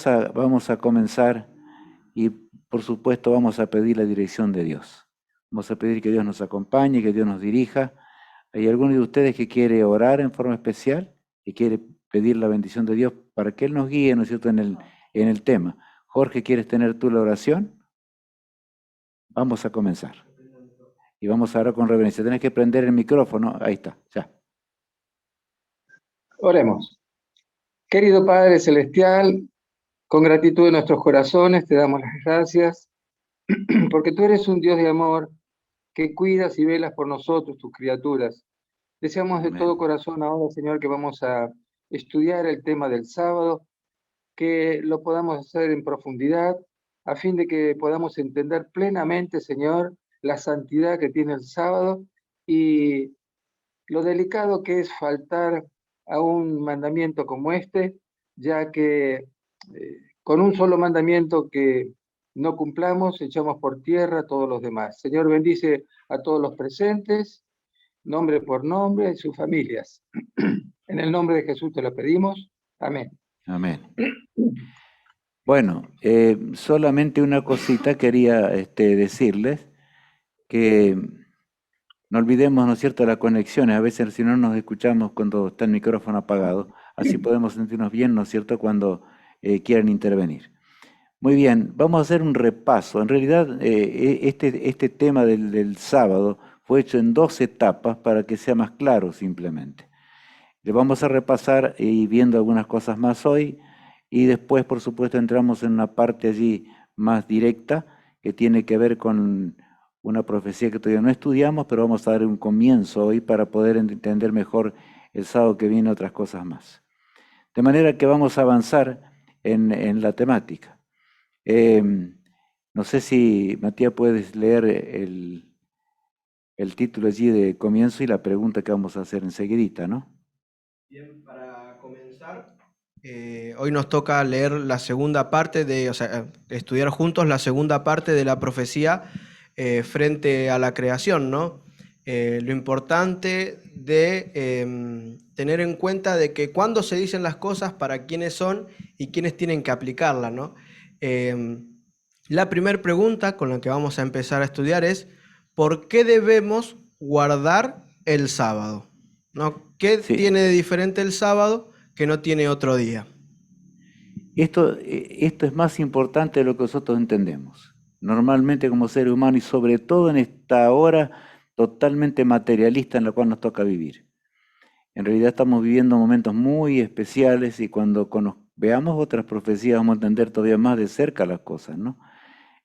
vamos a comenzar y por supuesto vamos a pedir la dirección de Dios. Vamos a pedir que Dios nos acompañe, que Dios nos dirija. ¿Hay alguno de ustedes que quiere orar en forma especial? Que quiere pedir la bendición de Dios para que Él nos guíe, ¿no es cierto?, en el tema. Jorge, ¿quieres tener tú la oración? Vamos a comenzar. Y vamos ahora con reverencia. Tenés que prender el micrófono. Ahí está, ya. Oremos. Querido Padre Celestial, con gratitud en nuestros corazones te damos las gracias, porque tú eres un Dios de amor que cuidas y velas por nosotros, tus criaturas. Deseamos de todo Amén. corazón ahora, Señor, que vamos a estudiar el tema del sábado, que lo podamos hacer en profundidad, a fin de que podamos entender plenamente, Señor, la santidad que tiene el sábado y lo delicado que es faltar a un mandamiento como este, ya que con un solo mandamiento que no cumplamos, echamos por tierra a todos los demás. Señor, bendice a todos los presentes, nombre por nombre, sus familias. En el nombre de Jesús te lo pedimos. Amén. Amén. Bueno, solamente una cosita quería decirles, que no olvidemos, ¿no es cierto?, las conexiones. A veces si no nos escuchamos cuando está el micrófono apagado, así podemos sentirnos bien, ¿no es cierto?, cuando quieran intervenir. Muy bien, vamos a hacer un repaso. En realidad, este tema del sábado fue hecho en 2 etapas para que sea más claro simplemente. Le vamos a repasar y viendo algunas cosas más hoy y después, por supuesto, entramos en una parte allí más directa que tiene que ver con una profecía que todavía no estudiamos, pero vamos a dar un comienzo hoy para poder entender mejor el sábado que viene otras cosas más. De manera que vamos a avanzar en la temática. No sé si, Matías, puedes leer el título allí de comienzo y la pregunta que vamos a hacer enseguidita, ¿no? Bien, para comenzar, hoy nos toca leer la segunda parte estudiar juntos la segunda parte de la profecía frente a la creación, ¿no? Lo importante de tener en cuenta de que cuándo se dicen las cosas, para quiénes son y quiénes tienen que aplicarlas, ¿no? La primera pregunta con la que vamos a empezar a estudiar es: ¿por qué debemos guardar el sábado? ¿No? ¿Qué Sí, tiene de diferente el sábado que no tiene otro día? esto es más importante de lo que nosotros entendemos. Normalmente como ser humano y sobre todo en esta hora totalmente materialista en la cual nos toca vivir. En realidad estamos viviendo momentos muy especiales y cuando veamos otras profecías vamos a entender todavía más de cerca las cosas, ¿no?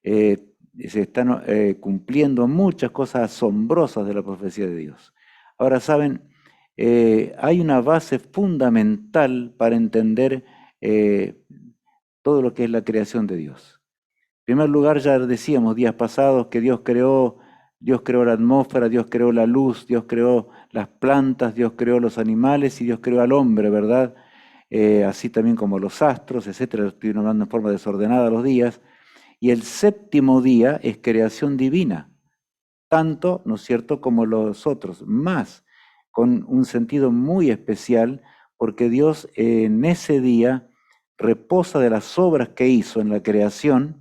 Se están cumpliendo muchas cosas asombrosas de la profecía de Dios. Ahora, saben, hay una base fundamental para entender todo lo que es la creación de Dios. En primer lugar, ya decíamos días pasados que Dios creó la atmósfera, Dios creó la luz, Dios creó las plantas, Dios creó los animales y Dios creó al hombre, ¿verdad? Así también como los astros, etcétera. Estoy nombrando en forma desordenada los días. Y el séptimo día es creación divina, tanto, ¿no es cierto?, como los otros, más, con un sentido muy especial, porque Dios en ese día reposa de las obras que hizo en la creación.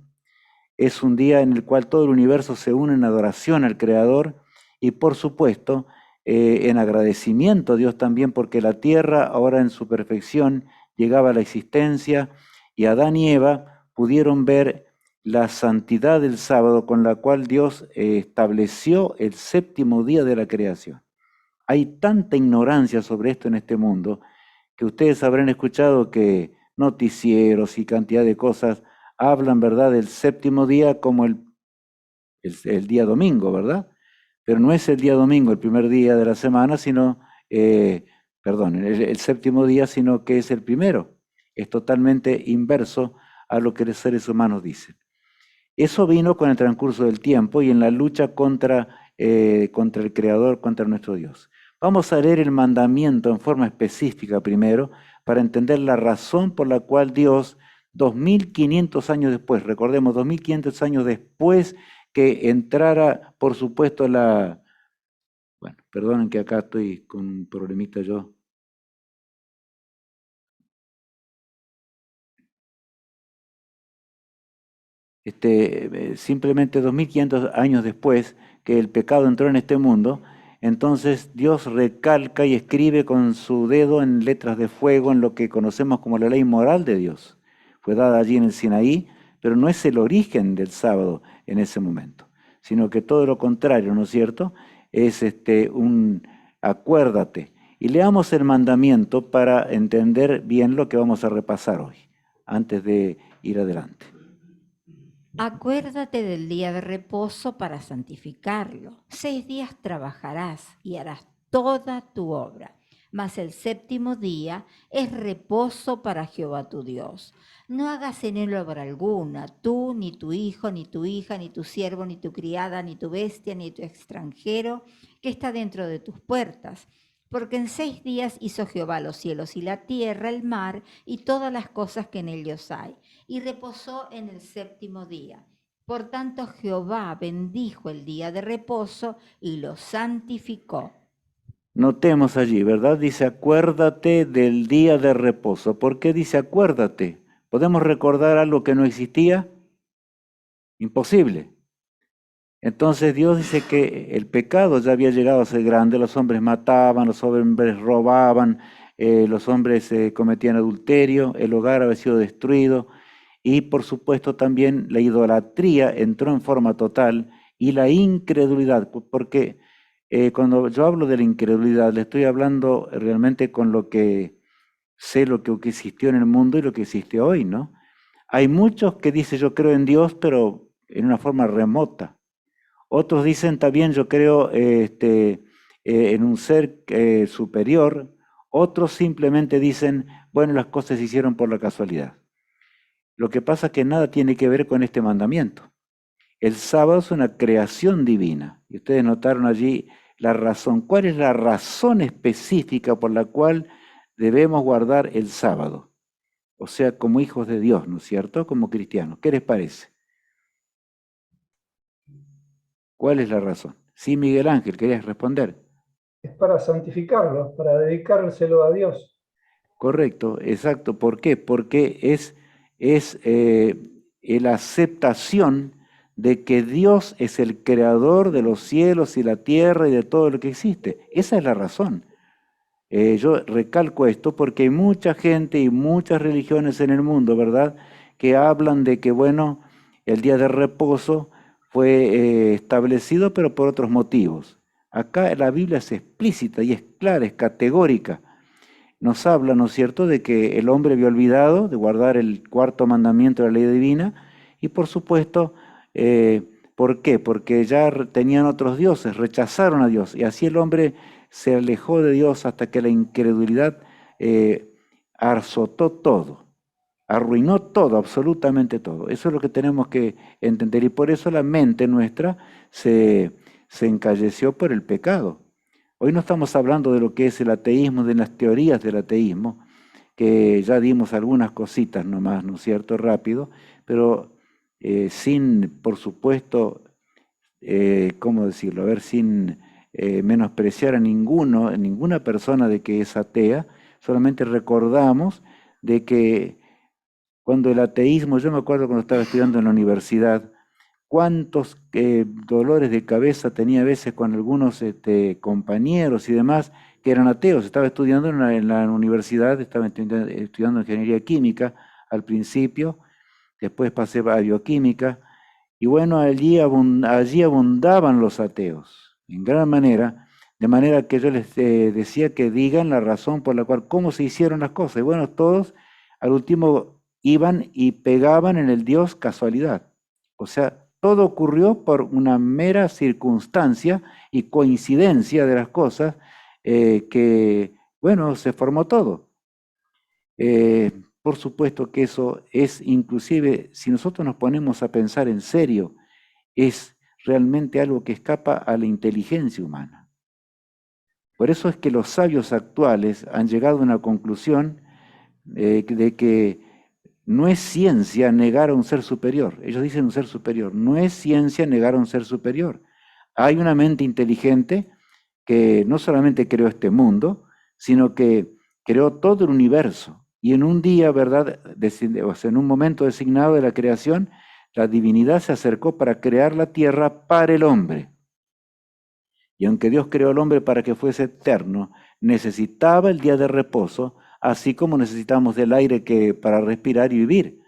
Es un día en el cual todo el universo se une en adoración al Creador y, por supuesto, en agradecimiento a Dios también, porque la tierra ahora en su perfección llegaba a la existencia y Adán y Eva pudieron ver la santidad del sábado con la cual Dios estableció el séptimo día de la creación. Hay tanta ignorancia sobre esto en este mundo que ustedes habrán escuchado que noticieros y cantidad de cosas hablan, ¿verdad?, del séptimo día como el día domingo, ¿verdad? Pero no es el día domingo, el primer día de la semana, sino, el séptimo día, sino que es el primero. Es totalmente inverso a lo que los seres humanos dicen. Eso vino con el transcurso del tiempo y en la lucha contra el Creador, contra nuestro Dios. Vamos a leer el mandamiento en forma específica primero para entender la razón por la cual Dios, 2500 años después, recordemos, 2500 años después que entrara, por supuesto, bueno, perdonen que acá estoy con un problemita yo. simplemente 2500 años después que el pecado entró en este mundo, entonces Dios recalca y escribe con su dedo en letras de fuego en lo que conocemos como la ley moral de Dios. Fue dada allí en el Sinaí, pero no es el origen del sábado en ese momento, sino que todo lo contrario, ¿no es cierto? Es un acuérdate. Y leamos el mandamiento para entender bien lo que vamos a repasar hoy, antes de ir adelante. Acuérdate del día de reposo para santificarlo. 6 días trabajarás y harás toda tu obra, mas el séptimo día es reposo para Jehová tu Dios. No hagas en él obra alguna, tú, ni tu hijo, ni tu hija, ni tu siervo, ni tu criada, ni tu bestia, ni tu extranjero que está dentro de tus puertas. Porque en 6 días hizo Jehová los cielos y la tierra, el mar y todas las cosas que en ellos hay, y reposó en el séptimo día. Por tanto, Jehová bendijo el día de reposo y lo santificó. Notemos allí, ¿verdad? Dice, acuérdate del día de reposo. ¿Por qué dice acuérdate? ¿Podemos recordar algo que no existía? Imposible. Entonces Dios dice que el pecado ya había llegado a ser grande, los hombres mataban, los hombres robaban, los hombres cometían adulterio, el hogar había sido destruido y por supuesto también la idolatría entró en forma total y la incredulidad, porque cuando yo hablo de la incredulidad le estoy hablando realmente con lo que sé, lo que existió en el mundo y lo que existe hoy, ¿no? Hay muchos que dicen yo creo en Dios, pero en una forma remota. Otros dicen también yo creo en un ser superior. Otros simplemente dicen, bueno, las cosas se hicieron por la casualidad. Lo que pasa es que nada tiene que ver con este mandamiento. El sábado es una creación divina. Y ustedes notaron allí la razón. ¿Cuál es la razón específica por la cual debemos guardar el sábado? O sea, como hijos de Dios, ¿no es cierto? Como cristianos. ¿Qué les parece? ¿Cuál es la razón? Sí, Miguel Ángel, ¿querías responder? Es para santificarlo, para dedicárselo a Dios. Correcto, exacto. ¿Por qué? Porque es la aceptación de que Dios es el creador de los cielos y la tierra y de todo lo que existe. Esa es la razón. Yo recalco esto porque hay mucha gente y muchas religiones en el mundo, ¿verdad?, que hablan de que, bueno, el día de reposo fue establecido, pero por otros motivos. Acá la Biblia es explícita y es clara, es categórica. Nos habla, ¿no es cierto?, de que el hombre había olvidado de guardar el cuarto mandamiento de la ley divina y, por supuesto, ¿por qué? Porque ya tenían otros dioses, rechazaron a Dios y así el hombre se alejó de Dios hasta que la incredulidad azotó todo, arruinó todo, absolutamente todo. Eso es lo que tenemos que entender y por eso la mente nuestra se encalleció por el pecado. Hoy no estamos hablando de lo que es el ateísmo, de las teorías del ateísmo, que ya dimos algunas cositas nomás, ¿no es cierto?, rápido, pero sin, por supuesto, ¿cómo decirlo? A ver, sin menospreciar a ninguna persona de que es atea, solamente recordamos de que cuando el ateísmo, yo me acuerdo cuando estaba estudiando en la universidad, cuántos dolores de cabeza tenía a veces con algunos compañeros y demás que eran ateos. Estaba estudiando en la universidad, estaba estudiando ingeniería química al principio, después pasé a bioquímica, y bueno, allí abundaban los ateos, en gran manera, de manera que yo les decía que digan la razón por la cual, cómo se hicieron las cosas. Y bueno, todos al último iban y pegaban en el Dios casualidad. O sea, todo ocurrió por una mera circunstancia y coincidencia de las cosas que, bueno, se formó todo. Por supuesto que eso es inclusive, si nosotros nos ponemos a pensar en serio, es realmente algo que escapa a la inteligencia humana. Por eso es que los sabios actuales han llegado a una conclusión de que no es ciencia negar a un ser superior. Ellos dicen un ser superior. No es ciencia negar a un ser superior. Hay una mente inteligente que no solamente creó este mundo, sino que creó todo el universo. Y en un día, ¿verdad?, o sea, en un momento designado de la creación, La divinidad se acercó para crear la tierra para el hombre. Y aunque Dios creó al hombre para que fuese eterno, necesitaba el día de reposo, así como necesitamos del aire para respirar y vivir.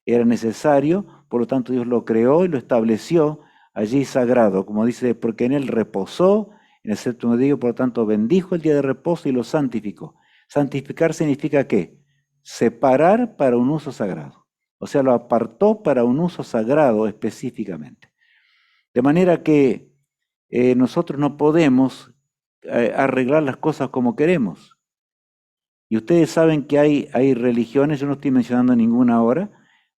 Era necesario, por lo tanto Dios lo creó y lo estableció allí sagrado, como dice, porque en él reposó en el séptimo día, por lo tanto bendijo el día de reposo y lo santificó. Santificar significa ¿qué? Separar para un uso sagrado. O sea, lo apartó para un uso sagrado específicamente. De manera que nosotros no podemos arreglar las cosas como queremos. Y ustedes saben que hay religiones, yo no estoy mencionando ninguna ahora,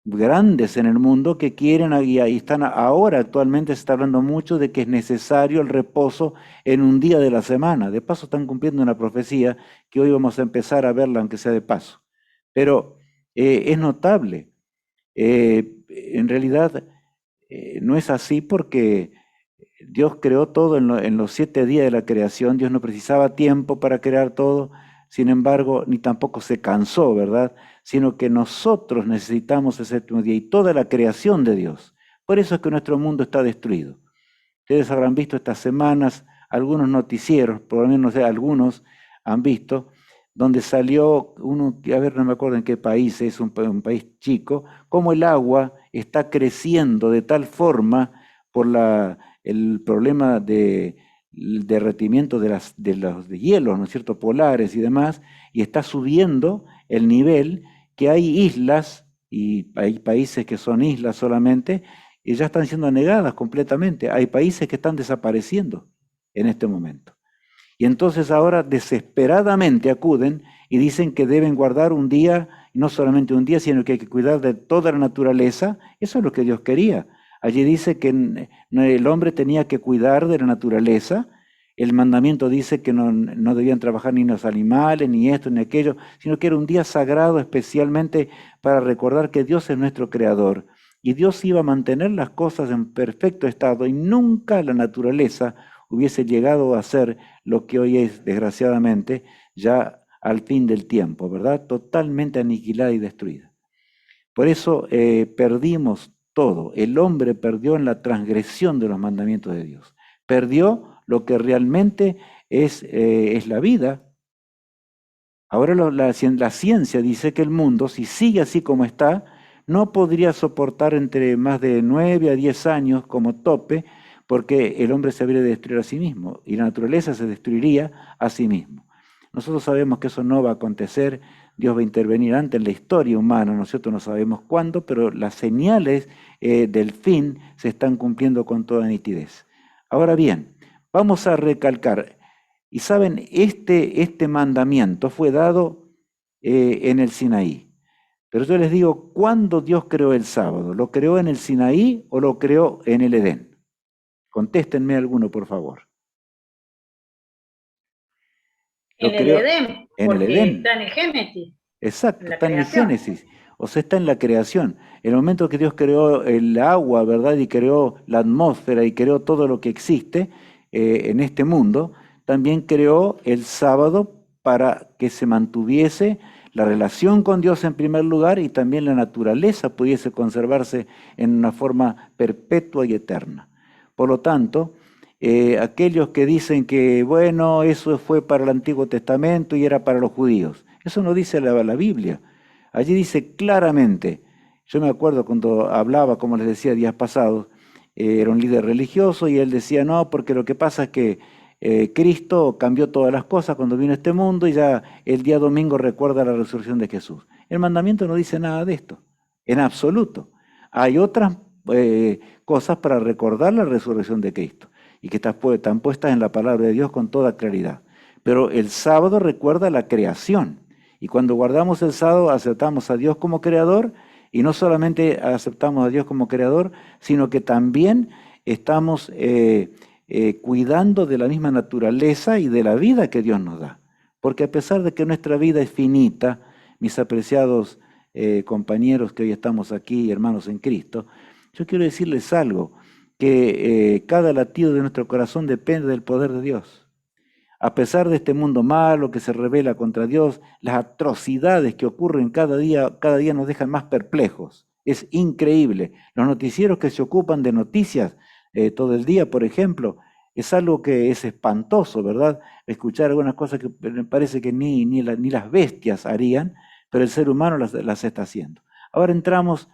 grandes en el mundo que quieren, y están ahora actualmente se está hablando mucho de que es necesario el reposo en un día de la semana. De paso están cumpliendo una profecía que hoy vamos a empezar a verla, aunque sea de paso. Pero es notable. En realidad no es así porque Dios creó todo en los 7 días de la creación. Dios no precisaba tiempo para crear todo, sin embargo, ni tampoco se cansó, ¿verdad? Sino que nosotros necesitamos el séptimo día y toda la creación de Dios. Por eso es que nuestro mundo está destruido. Ustedes habrán visto estas semanas algunos noticieros, por lo menos no sé, algunos han visto, donde salió uno, a ver, no me acuerdo en qué país, es un país chico, cómo el agua está creciendo de tal forma por el problema de derretimiento de los hielos, ¿no es cierto?, polares y demás, y está subiendo el nivel, que hay islas, y hay países que son islas solamente, y ya están siendo anegadas completamente. Hay países que están desapareciendo en este momento. Y entonces ahora desesperadamente acuden y dicen que deben guardar un día, y no solamente un día, sino que hay que cuidar de toda la naturaleza. Eso es lo que Dios quería. Allí dice que el hombre tenía que cuidar de la naturaleza. El mandamiento dice que no debían trabajar ni los animales, ni esto, ni aquello, sino que era un día sagrado especialmente para recordar que Dios es nuestro creador. Y Dios iba a mantener las cosas en perfecto estado y nunca la naturaleza hubiese llegado a ser lo que hoy es, desgraciadamente, ya al fin del tiempo, ¿verdad? Totalmente aniquilada y destruida. Por eso perdimos todo. El hombre perdió en la transgresión de los mandamientos de Dios. Perdió lo que realmente es la vida. Ahora la ciencia dice que el mundo, si sigue así como está, no podría soportar entre más de 9 a 10 años como tope, porque el hombre se habría de destruir a sí mismo y la naturaleza se destruiría a sí mismo. Nosotros sabemos que eso no va a acontecer, Dios va a intervenir antes en la historia humana, nosotros no sabemos cuándo, pero las señales del fin se están cumpliendo con toda nitidez. Ahora bien, vamos a recalcar, y saben, este mandamiento fue dado en el Sinaí. Pero yo les digo, ¿cuándo Dios creó el sábado? ¿Lo creó en el Sinaí o lo creó en el Edén? Contéstenme alguno, por favor. En el Edén, en el porque Edén. está en el Génesis. Exacto, está en el Génesis. O sea, está en la creación. En el momento que Dios creó el agua, ¿verdad? Y creó la atmósfera y creó todo lo que existe en este mundo, también creó el sábado para que se mantuviese la relación con Dios en primer lugar y también la naturaleza pudiese conservarse en una forma perpetua y eterna. Por lo tanto, aquellos que dicen que, bueno, eso fue para el Antiguo Testamento y era para los judíos, eso no dice la Biblia. Allí dice claramente, yo me acuerdo cuando hablaba, como les decía, días pasados, era un líder religioso y él decía, no, porque lo que pasa es que Cristo cambió todas las cosas cuando vino a este mundo y ya el día domingo recuerda la resurrección de Jesús. El mandamiento no dice nada de esto, en absoluto. Hay otras cosas para recordar la resurrección de Cristo y que están puestas en la palabra de Dios con toda claridad. Pero el sábado recuerda la creación. Y cuando guardamos el sábado aceptamos a Dios como creador y no solamente aceptamos a Dios como creador, sino que también estamos cuidando de la misma naturaleza y de la vida que Dios nos da. Porque a pesar de que nuestra vida es finita, mis apreciados compañeros que hoy estamos aquí, hermanos en Cristo, yo quiero decirles algo, que cada latido de nuestro corazón depende del poder de Dios. A pesar de este mundo malo que se revela contra Dios, las atrocidades que ocurren cada día nos dejan más perplejos. Es increíble. Los noticieros que se ocupan de noticias todo el día, por ejemplo, es algo que es espantoso, ¿verdad? Escuchar algunas cosas que me parece que ni las bestias harían, pero el ser humano las está haciendo. Ahora entramos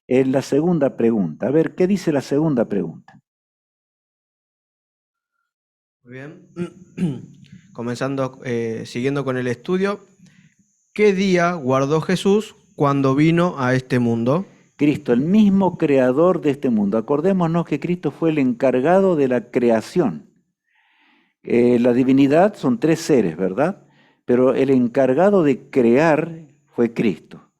en la segunda pregunta. A ver, ¿qué dice la segunda pregunta? Muy bien. Comenzando, siguiendo con el estudio. ¿Qué día guardó Jesús cuando vino a este mundo? Cristo, el mismo creador de este mundo. Acordémonos que Cristo fue el encargado de la creación. La divinidad son 3 seres, ¿verdad? Pero el encargado de crear fue Cristo.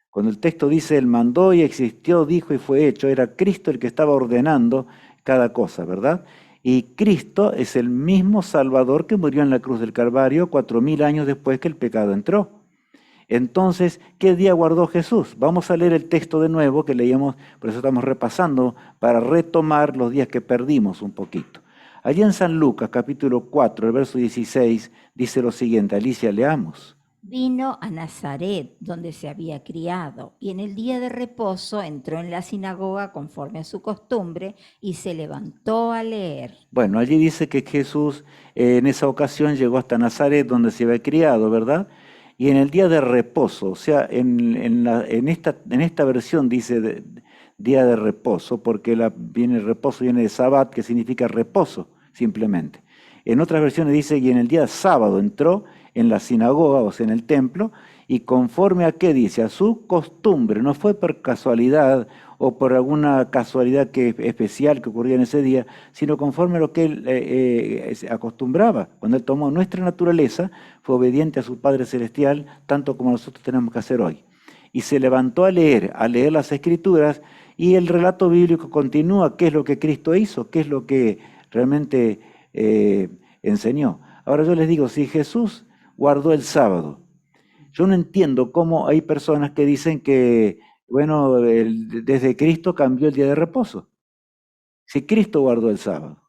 Cuando el texto dice, Él mandó y existió, dijo y fue hecho, era Cristo el que estaba ordenando cada cosa, ¿verdad? Y Cristo es el mismo Salvador que murió en la cruz del Calvario 4000 años después que el pecado entró. Entonces, ¿qué día guardó Jesús? Vamos a leer el texto de nuevo que leíamos, por eso estamos repasando, para retomar los días que perdimos un poquito. Allí en San Lucas, capítulo 4, el verso 16, dice lo siguiente. Alicia, leamos. Vino a Nazaret, donde se había criado, y en el día de reposo entró en la sinagoga conforme a su costumbre y se levantó a leer. Bueno, allí dice que Jesús en esa ocasión llegó hasta Nazaret, donde se había criado, ¿verdad? Y en el día de reposo, o sea, en esta versión dice día de reposo, porque el reposo viene de Sabbat, que significa reposo, simplemente. En otras versiones dice, y en el día de sábado entró en la sinagoga, o sea, en el templo, y conforme a qué dice, a su costumbre, no fue por casualidad o por alguna casualidad especial que ocurría en ese día, sino conforme a lo que él se acostumbraba. Cuando él tomó nuestra naturaleza, fue obediente a su Padre Celestial, tanto como nosotros tenemos que hacer hoy. Y se levantó a leer las Escrituras, y el relato bíblico continúa, qué es lo que Cristo hizo, qué es lo que realmente enseñó. Ahora yo les digo, si Jesús guardó el sábado, yo no entiendo cómo hay personas que dicen que, bueno, desde Cristo cambió el día de reposo. Si Cristo guardó el sábado.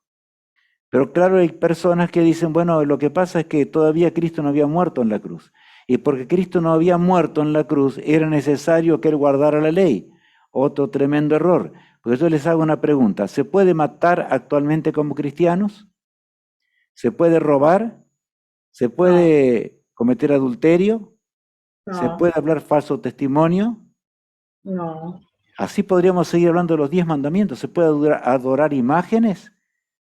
Pero claro, hay personas que dicen, bueno, lo que pasa es que todavía Cristo no había muerto en la cruz. Y porque Cristo no había muerto en la cruz, era necesario que Él guardara la ley. Otro tremendo error. Porque yo les hago una pregunta. ¿Se puede matar actualmente como cristianos? ¿Se puede robar? ¿Se puede cometer adulterio? ¿Se No, puede hablar falso testimonio? no. Así podríamos seguir hablando de los 10 mandamientos. ¿Se puede adorar imágenes?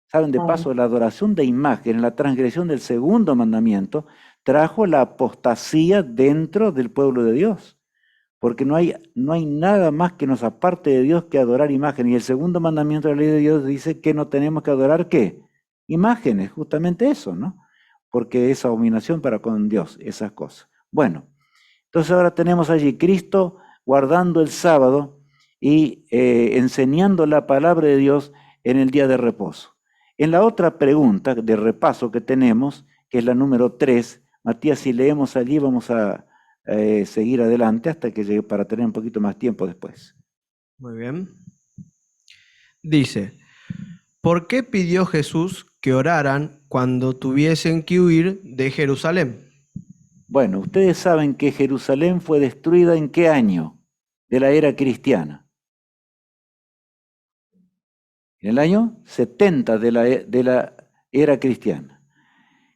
Saben, de No. paso, la adoración de imágenes, la transgresión del segundo mandamiento, trajo la apostasía dentro del pueblo de Dios. Porque no hay nada más que nos aparte de Dios que adorar imágenes. Y el segundo mandamiento de la ley de Dios dice que no tenemos que adorar, ¿qué? Imágenes, justamente eso, ¿no? Porque es abominación para con Dios, esas cosas. Bueno, entonces ahora tenemos allí Cristo guardando el sábado y enseñando la palabra de Dios en el día de reposo. En la otra pregunta de repaso que tenemos, que es la número 3, Matías, si leemos allí vamos a seguir adelante hasta que llegue para tener un poquito más tiempo después. Muy bien. Dice, ¿por qué pidió Jesús que oraran cuando tuviesen que huir de Jerusalén? Bueno, ustedes saben que Jerusalén fue destruida ¿en qué año de la era cristiana? En el año 70 de la era cristiana.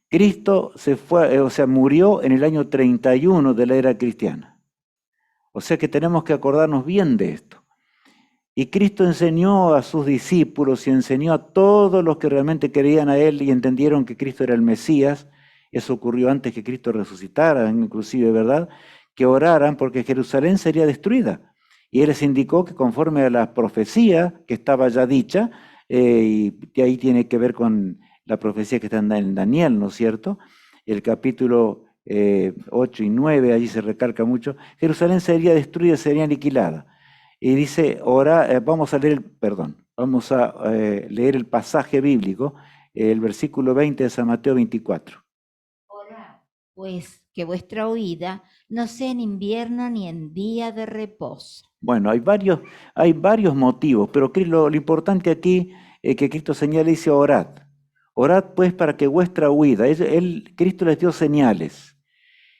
Cristo se fue, murió en el año 31 de la era cristiana. O sea que tenemos que acordarnos bien de esto. Y Cristo enseñó a sus discípulos y enseñó a todos los que realmente creían a Él y entendieron que Cristo era el Mesías. Eso ocurrió antes que Cristo resucitara, inclusive, ¿verdad? Que oraran porque Jerusalén sería destruida. Y Él les indicó que conforme a la profecía que estaba ya dicha, y ahí tiene que ver con la profecía que está en Daniel, ¿no es cierto? El capítulo 8 y 9, allí se recalca mucho, Jerusalén sería destruida, sería aniquilada. Y dice, vamos a leer el pasaje bíblico, el versículo 20 de San Mateo 24. Orad, pues, que vuestra huida no sea en invierno ni en día de reposo. Bueno, hay varios motivos, pero lo importante aquí es que Cristo señala y dice, orad. Orad pues para que vuestra huida, Cristo les dio señales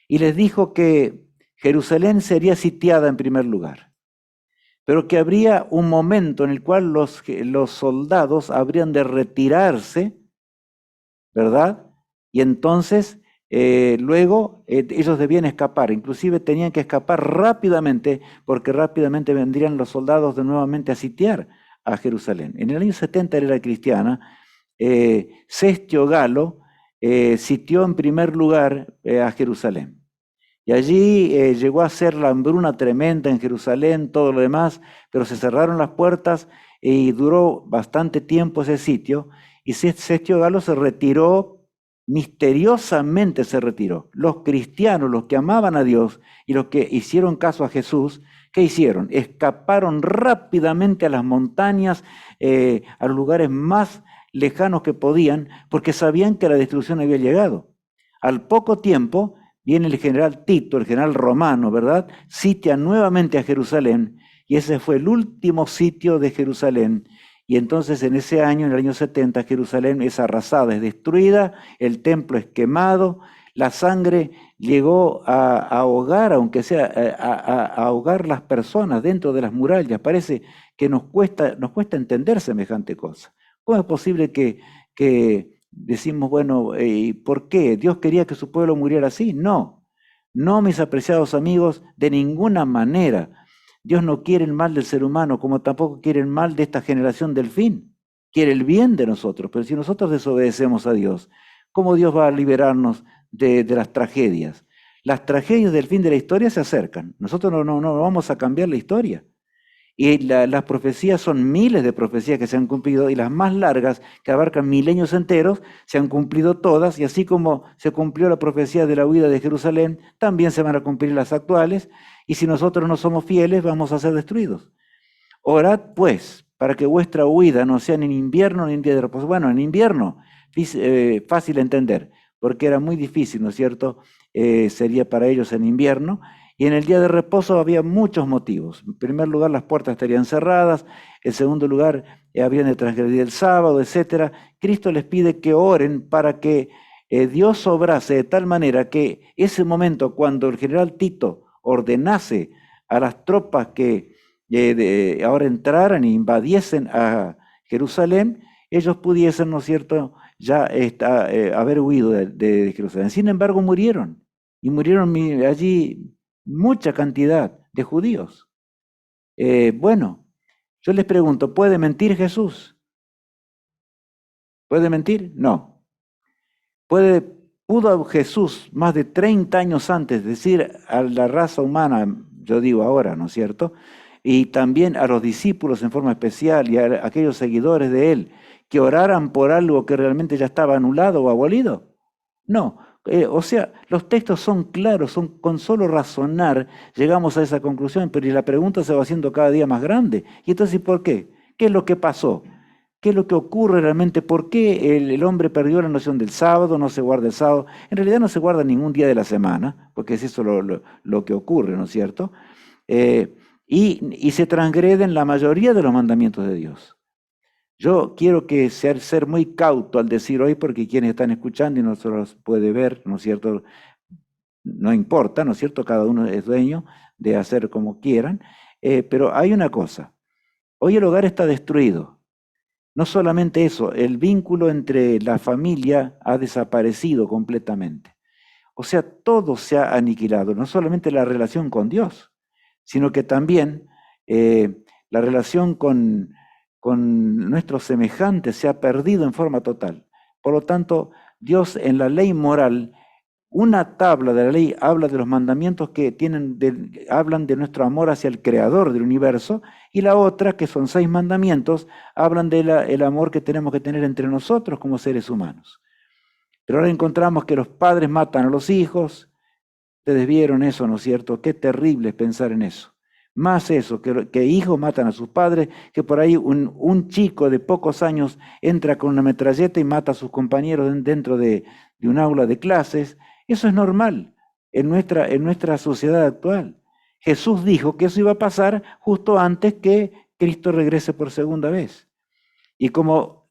y les dijo que Jerusalén sería sitiada en primer lugar. pero que habría un momento en el cual los soldados habrían de retirarse, ¿verdad? Y entonces luego ellos debían escapar, inclusive tenían que escapar rápidamente, porque rápidamente vendrían los soldados de nuevamente a sitiar a Jerusalén. En el año 70 era cristiana, Cestio Galo sitió en primer lugar a Jerusalén. Y allí llegó a ser la hambruna tremenda en Jerusalén, todo lo demás, pero se cerraron las puertas y duró bastante tiempo ese sitio, y Cestio Galo se retiró, misteriosamente se retiró. Los cristianos, los que amaban a Dios y los que hicieron caso a Jesús, ¿qué hicieron? Escaparon rápidamente a las montañas, a los lugares más lejanos que podían, porque sabían que la destrucción había llegado. Al poco tiempo viene el general Tito, el general romano, ¿verdad? Sitia nuevamente a Jerusalén, y ese fue el último sitio de Jerusalén. Y entonces en ese año, en el año 70, Jerusalén es arrasada, es destruida, el templo es quemado, la sangre llegó a ahogar, aunque sea a ahogar las personas dentro de las murallas. Parece que nos cuesta entender semejante cosa. ¿Cómo es posible que decimos, bueno, ¿por qué? ¿Dios quería que su pueblo muriera así? No, no, mis apreciados amigos, de ninguna manera. Dios no quiere el mal del ser humano, como tampoco quiere el mal de esta generación del fin. Quiere el bien de nosotros, pero si nosotros desobedecemos a Dios, ¿cómo Dios va a liberarnos de las tragedias? Las tragedias del fin de la historia se acercan. Nosotros no vamos a cambiar la historia. Y las profecías son miles de profecías que se han cumplido, y las más largas, que abarcan milenios enteros, se han cumplido todas, y así como se cumplió la profecía de la huida de Jerusalén, también se van a cumplir las actuales, y si nosotros no somos fieles, vamos a ser destruidos. Orad, pues, para que vuestra huida no sea ni en invierno ni en día de reposo. Bueno, en invierno, fácil entender, porque era muy difícil, ¿no es cierto? Sería para ellos en invierno. Y en el día de reposo había muchos motivos. En primer lugar, las puertas estarían cerradas. En segundo lugar, habrían de transgredir el sábado, etc. Cristo les pide que oren para que Dios obrase de tal manera que ese momento, cuando el general Tito ordenase a las tropas que ahora entraran e invadiesen a Jerusalén, ellos pudiesen, ¿no es cierto?, ya haber huido de Jerusalén. Sin embargo, murieron. Y murieron allí mucha cantidad de judíos. Bueno, yo les pregunto, ¿puede mentir Jesús? ¿Puede mentir? No. ¿Pudo Jesús más de 30 años antes decir a la raza humana, yo digo ahora, ¿no es cierto?, y también a los discípulos en forma especial y a aquellos seguidores de él, que oraran por algo que realmente ya estaba anulado o abolido? No. O sea, los textos son claros, con solo razonar llegamos a esa conclusión, pero la pregunta se va haciendo cada día más grande. ¿Y entonces por qué? ¿Qué es lo que pasó? ¿Qué es lo que ocurre realmente? ¿Por qué el hombre perdió la noción del sábado? No se guarda el sábado. En realidad no se guarda ningún día de la semana, porque es eso lo que ocurre, ¿no es cierto? Y se transgreden la mayoría de los mandamientos de Dios. Yo quiero que ser muy cauto al decir hoy, porque quienes están escuchando y no se los puede ver, ¿no es cierto? No importa, ¿no es cierto? Cada uno es dueño de hacer como quieran, pero hay una cosa. Hoy el hogar está destruido. No solamente eso, el vínculo entre la familia ha desaparecido completamente. O sea, todo se ha aniquilado, no solamente la relación con Dios, sino que también la relación con nuestros semejantes se ha perdido en forma total. Por lo tanto, Dios en la ley moral, una tabla de la ley habla de los mandamientos que hablan de nuestro amor hacia el Creador del universo, y la otra, que son 6 mandamientos, hablan del amor que tenemos que tener entre nosotros como seres humanos. Pero ahora encontramos que los padres matan a los hijos. Ustedes vieron eso, ¿no es cierto? Qué terrible es pensar en eso. Más eso, que hijos matan a sus padres, que por ahí un chico de pocos años entra con una metralleta y mata a sus compañeros dentro de un aula de clases. Eso es normal en nuestra sociedad actual. Jesús dijo que eso iba a pasar justo antes que Cristo regrese por segunda vez. Y como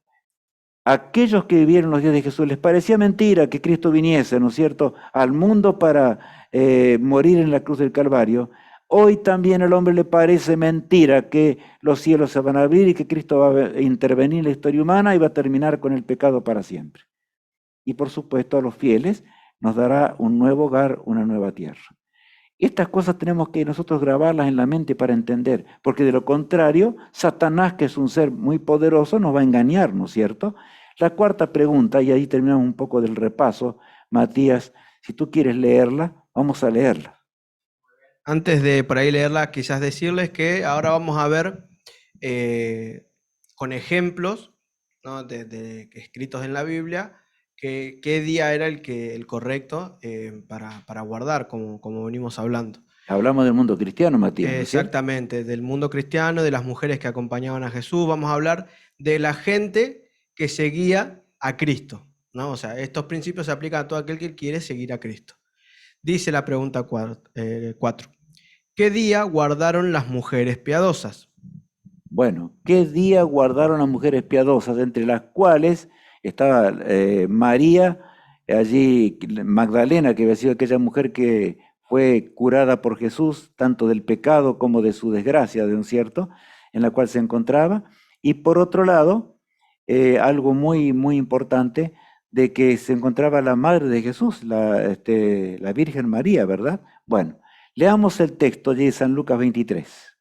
aquellos que vivieron los días de Jesús les parecía mentira que Cristo viniese, ¿no es cierto?, al mundo para morir en la cruz del Calvario, Hoy también al hombre le parece mentira que los cielos se van a abrir y que Cristo va a intervenir en la historia humana y va a terminar con el pecado para siempre. Y por supuesto a los fieles nos dará un nuevo hogar, una nueva tierra. Estas cosas tenemos que nosotros grabarlas en la mente para entender, porque de lo contrario, Satanás, que es un ser muy poderoso, nos va a engañar, ¿no es cierto? La cuarta pregunta, y ahí terminamos un poco del repaso, Matías, si tú quieres leerla, vamos a leerla. Antes de por ahí leerla, quizás decirles que ahora vamos a ver con ejemplos, ¿no? Escritos en la Biblia, qué día era el correcto para guardar, como venimos hablando. Hablamos del mundo cristiano, Matías, ¿no es cierto? Exactamente, del mundo cristiano, de las mujeres que acompañaban a Jesús. Vamos a hablar de la gente que seguía a Cristo, ¿no? O sea, estos principios se aplican a todo aquel que quiere seguir a Cristo. Dice la pregunta 4. ¿Qué día guardaron las mujeres piadosas? Bueno, ¿qué día guardaron las mujeres piadosas, entre las cuales estaba María, allí Magdalena, que había sido aquella mujer que fue curada por Jesús, tanto del pecado como de su desgracia, ¿de un cierto?, en la cual se encontraba. Y por otro lado, algo muy, muy importante, de que se encontraba la madre de Jesús, la Virgen María, ¿verdad? Bueno, leamos el texto de San Lucas 23.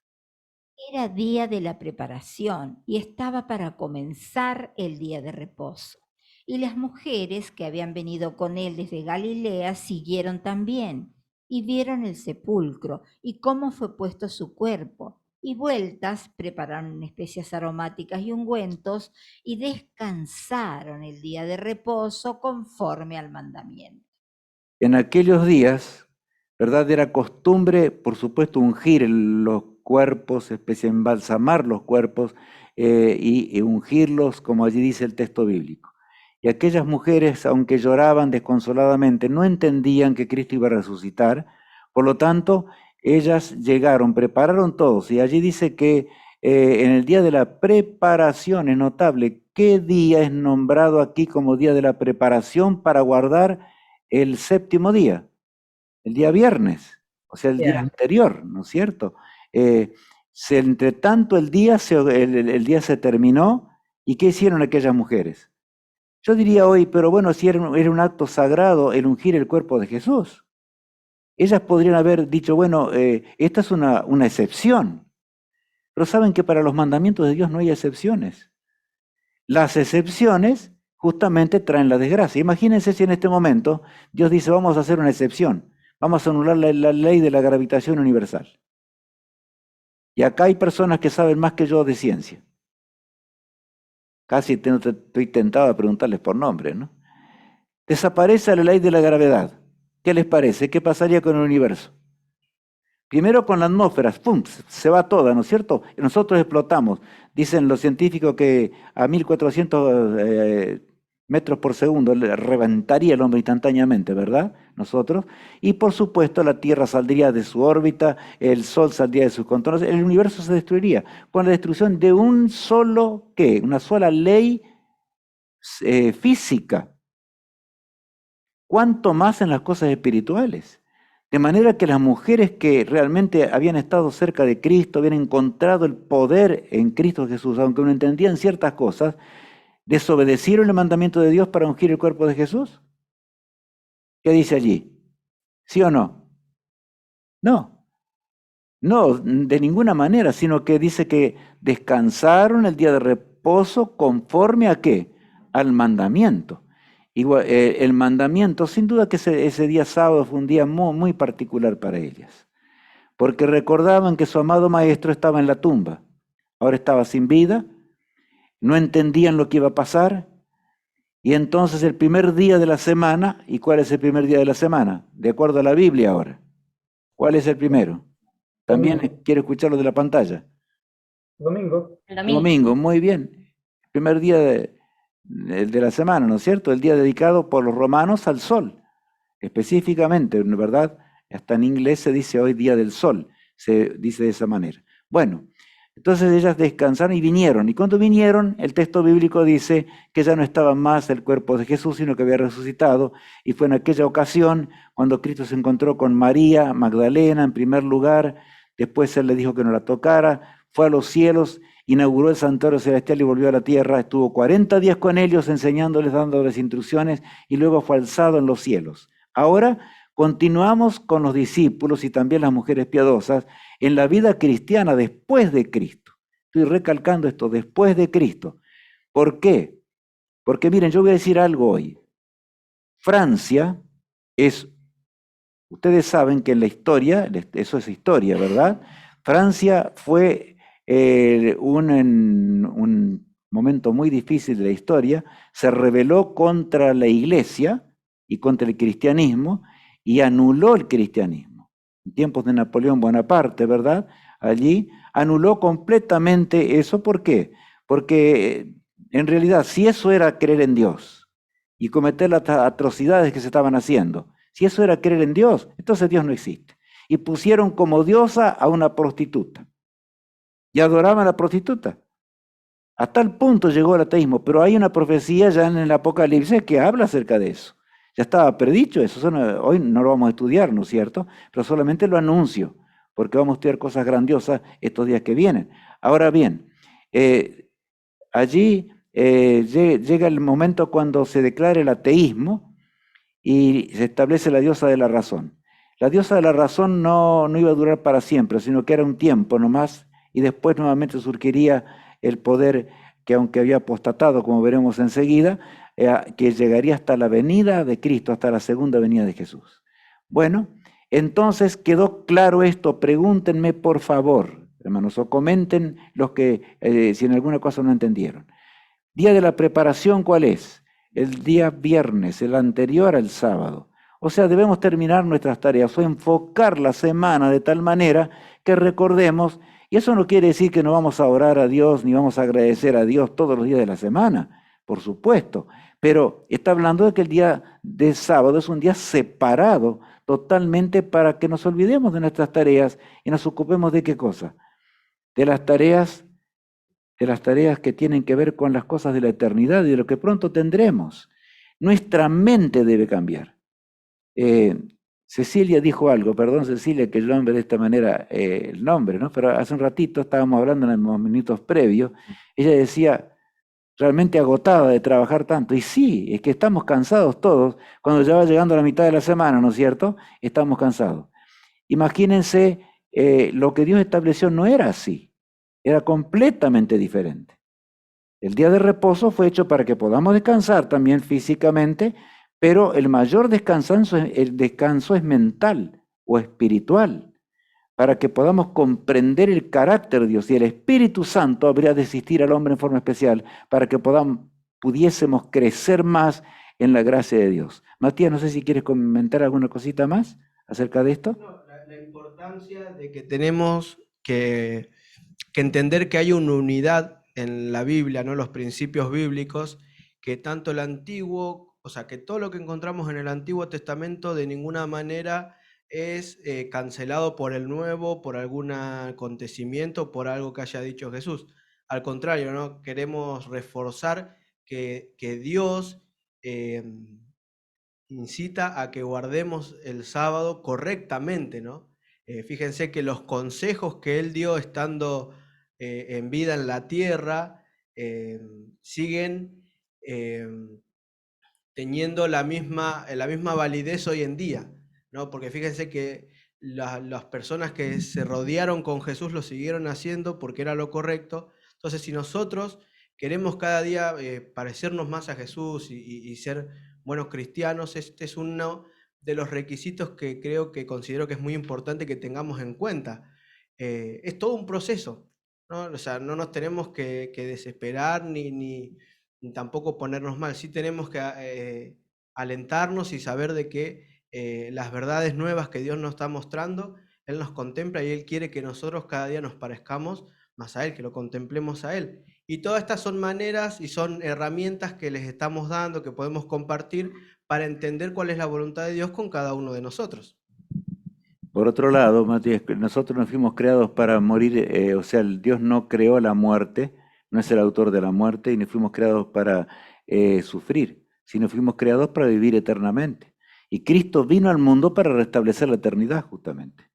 Era día de la preparación y estaba para comenzar el día de reposo. Y las mujeres que habían venido con él desde Galilea siguieron también y vieron el sepulcro y cómo fue puesto su cuerpo. Y vueltas prepararon especias aromáticas y ungüentos y descansaron el día de reposo conforme al mandamiento. En aquellos días, ¿verdad? Era costumbre, por supuesto, ungir los cuerpos, embalsamar los cuerpos y ungirlos, como allí dice el texto bíblico. Y aquellas mujeres, aunque lloraban desconsoladamente, no entendían que Cristo iba a resucitar, por lo tanto, ellas llegaron, prepararon todos, y allí dice que en el día de la preparación, es notable, ¿qué día es nombrado aquí como día de la preparación para guardar el séptimo día? El día viernes, o sea, el día anterior, ¿no es cierto? Entre tanto el día se terminó, ¿y qué hicieron aquellas mujeres? Yo diría hoy, pero bueno, si era un acto sagrado el ungir el cuerpo de Jesús. Ellas podrían haber dicho, bueno, esta es una excepción, pero saben que para los mandamientos de Dios no hay excepciones. Las excepciones justamente traen la desgracia. Imagínense si en este momento Dios dice, vamos a hacer una excepción, vamos a anular la ley de la gravitación universal. Y acá hay personas que saben más que yo de ciencia. Casi estoy tentado a preguntarles por nombre, ¿no? Desaparece la ley de la gravedad. ¿Qué les parece? ¿Qué pasaría con el universo? Primero con la atmósfera, ¡pum!, se va toda, ¿no es cierto? Y nosotros explotamos. Dicen los científicos que a 1400 metros por segundo le reventaría el hombre instantáneamente, ¿verdad? Nosotros. Y por supuesto la Tierra saldría de su órbita, el Sol saldría de sus contornos, el universo se destruiría con la destrucción de un solo, ¿qué? Una sola ley física. ¿Cuánto más en las cosas espirituales? De manera que las mujeres que realmente habían estado cerca de Cristo, habían encontrado el poder en Cristo Jesús, aunque no entendían ciertas cosas, desobedecieron el mandamiento de Dios para ungir el cuerpo de Jesús. ¿Qué dice allí? ¿Sí o no? No, no, de ninguna manera, sino que dice que descansaron el día de reposo conforme a ¿qué? Al mandamiento. Igual, el mandamiento, sin duda que ese día sábado fue un día muy, muy particular para ellas, porque recordaban que su amado maestro estaba en la tumba, ahora estaba sin vida, no entendían lo que iba a pasar, y entonces el primer día de la semana, ¿y cuál es el primer día de la semana? De acuerdo a la Biblia ahora, ¿cuál es el primero? También quiero escuchar lo de la pantalla. Domingo. El domingo. Domingo, muy bien, el primer día de la semana, ¿no es cierto? El día dedicado por los romanos al sol, específicamente, ¿verdad? Hasta en inglés se dice hoy día del sol, se dice de esa manera. Bueno, entonces ellas descansaron y vinieron. Y cuando vinieron, el texto bíblico dice que ya no estaba más el cuerpo de Jesús, sino que había resucitado. Y fue en aquella ocasión cuando Cristo se encontró con María Magdalena, en primer lugar, después él le dijo que no la tocara, fue a los cielos, inauguró el santuario celestial y volvió a la tierra, estuvo 40 días con ellos enseñándoles, dándoles instrucciones y luego fue alzado en los cielos. Ahora continuamos con los discípulos y también las mujeres piadosas en la vida cristiana después de Cristo. Estoy recalcando esto, después de Cristo. ¿Por qué? Porque miren, yo voy a decir algo hoy. Francia es, ustedes saben que en la historia, eso es historia, ¿verdad? Francia fue un momento muy difícil de la historia, se rebeló contra la iglesia y contra el cristianismo y anuló el cristianismo. En tiempos de Napoleón Bonaparte, ¿verdad? Allí anuló completamente eso. ¿Por qué? Porque en realidad, si eso era creer en Dios y cometer las atrocidades que se estaban haciendo, si eso era creer en Dios, entonces Dios no existe. Y pusieron como diosa a una prostituta. Y adoraban a la prostituta. A tal punto llegó el ateísmo, pero hay una profecía ya en el Apocalipsis que habla acerca de eso. Ya estaba predicho eso, hoy no lo vamos a estudiar, ¿no es cierto? Pero solamente lo anuncio, porque vamos a estudiar cosas grandiosas estos días que vienen. Ahora bien, allí llega el momento cuando se declara el ateísmo y se establece la diosa de la razón. La diosa de la razón no iba a durar para siempre, sino que era un tiempo nomás, y después nuevamente surgiría el poder que, aunque había apostatado, como veremos enseguida, que llegaría hasta la venida de Cristo, hasta la segunda venida de Jesús. Bueno, entonces quedó claro esto. Pregúntenme por favor, hermanos, o comenten los que, si en alguna cosa no entendieron. Día de la preparación, ¿cuál es? El día viernes, el anterior al sábado. O sea, debemos terminar nuestras tareas o enfocar la semana de tal manera que recordemos. Y eso no quiere decir que no vamos a orar a Dios ni vamos a agradecer a Dios todos los días de la semana, por supuesto. Pero está hablando de que el día de sábado es un día separado totalmente para que nos olvidemos de nuestras tareas y nos ocupemos de qué cosa. De las tareas que tienen que ver con las cosas de la eternidad y de lo que pronto tendremos. Nuestra mente debe cambiar. Cecilia dijo algo, perdón Cecilia que yo nombre de esta manera el nombre, ¿no? Pero hace un ratito estábamos hablando en los minutos previos, ella decía, realmente agotada de trabajar tanto, y sí, es que estamos cansados todos, cuando ya va llegando la mitad de la semana, ¿no es cierto? Estamos cansados. Imagínense, lo que Dios estableció no era así, era completamente diferente. El día de reposo fue hecho para que podamos descansar también físicamente, pero el mayor descanso es mental o espiritual, para que podamos comprender el carácter de Dios. Y el Espíritu Santo habría de asistir al hombre en forma especial para que pudiésemos crecer más en la gracia de Dios. Matías, no sé si quieres comentar alguna cosita más acerca de esto. No, la importancia de que tenemos que entender que hay una unidad en la Biblia, ¿no? Los principios bíblicos, que tanto el antiguo, o sea, que todo lo que encontramos en el Antiguo Testamento de ninguna manera es cancelado por el Nuevo, por algún acontecimiento, por algo que haya dicho Jesús. Al contrario, ¿no? Queremos reforzar que Dios incita a que guardemos el sábado correctamente, ¿no? Fíjense que los consejos que Él dio estando en vida en la tierra siguen teniendo la misma validez hoy en día, ¿no? Porque fíjense que las personas que se rodearon con Jesús lo siguieron haciendo porque era lo correcto. Entonces, si nosotros queremos cada día parecernos más a Jesús y ser buenos cristianos, este es uno de los requisitos que considero que es muy importante que tengamos en cuenta. Es todo un proceso, ¿no? O sea, no nos tenemos que desesperar ni tampoco ponernos mal. Sí tenemos que alentarnos y saber de que las verdades nuevas que Dios nos está mostrando, Él nos contempla y Él quiere que nosotros cada día nos parezcamos más a Él, que lo contemplemos a Él. Y todas estas son maneras y son herramientas que les estamos dando, que podemos compartir para entender cuál es la voluntad de Dios con cada uno de nosotros. Por otro lado, Matías, nosotros no fuimos creados para morir, o sea, Dios no creó la muerte, no es el autor de la muerte, y no fuimos creados para sufrir, sino fuimos creados para vivir eternamente. Y Cristo vino al mundo para restablecer la eternidad, justamente.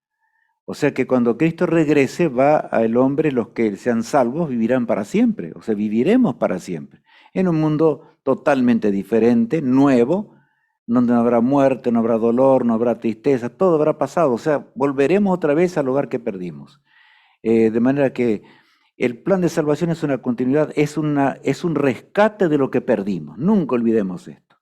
O sea que cuando Cristo regrese, va al hombre, los que sean salvos vivirán para siempre, o sea, viviremos para siempre, en un mundo totalmente diferente, nuevo, donde no habrá muerte, no habrá dolor, no habrá tristeza, todo habrá pasado, o sea, volveremos otra vez al lugar que perdimos. De manera que el plan de salvación es una continuidad, es un rescate de lo que perdimos, nunca olvidemos esto.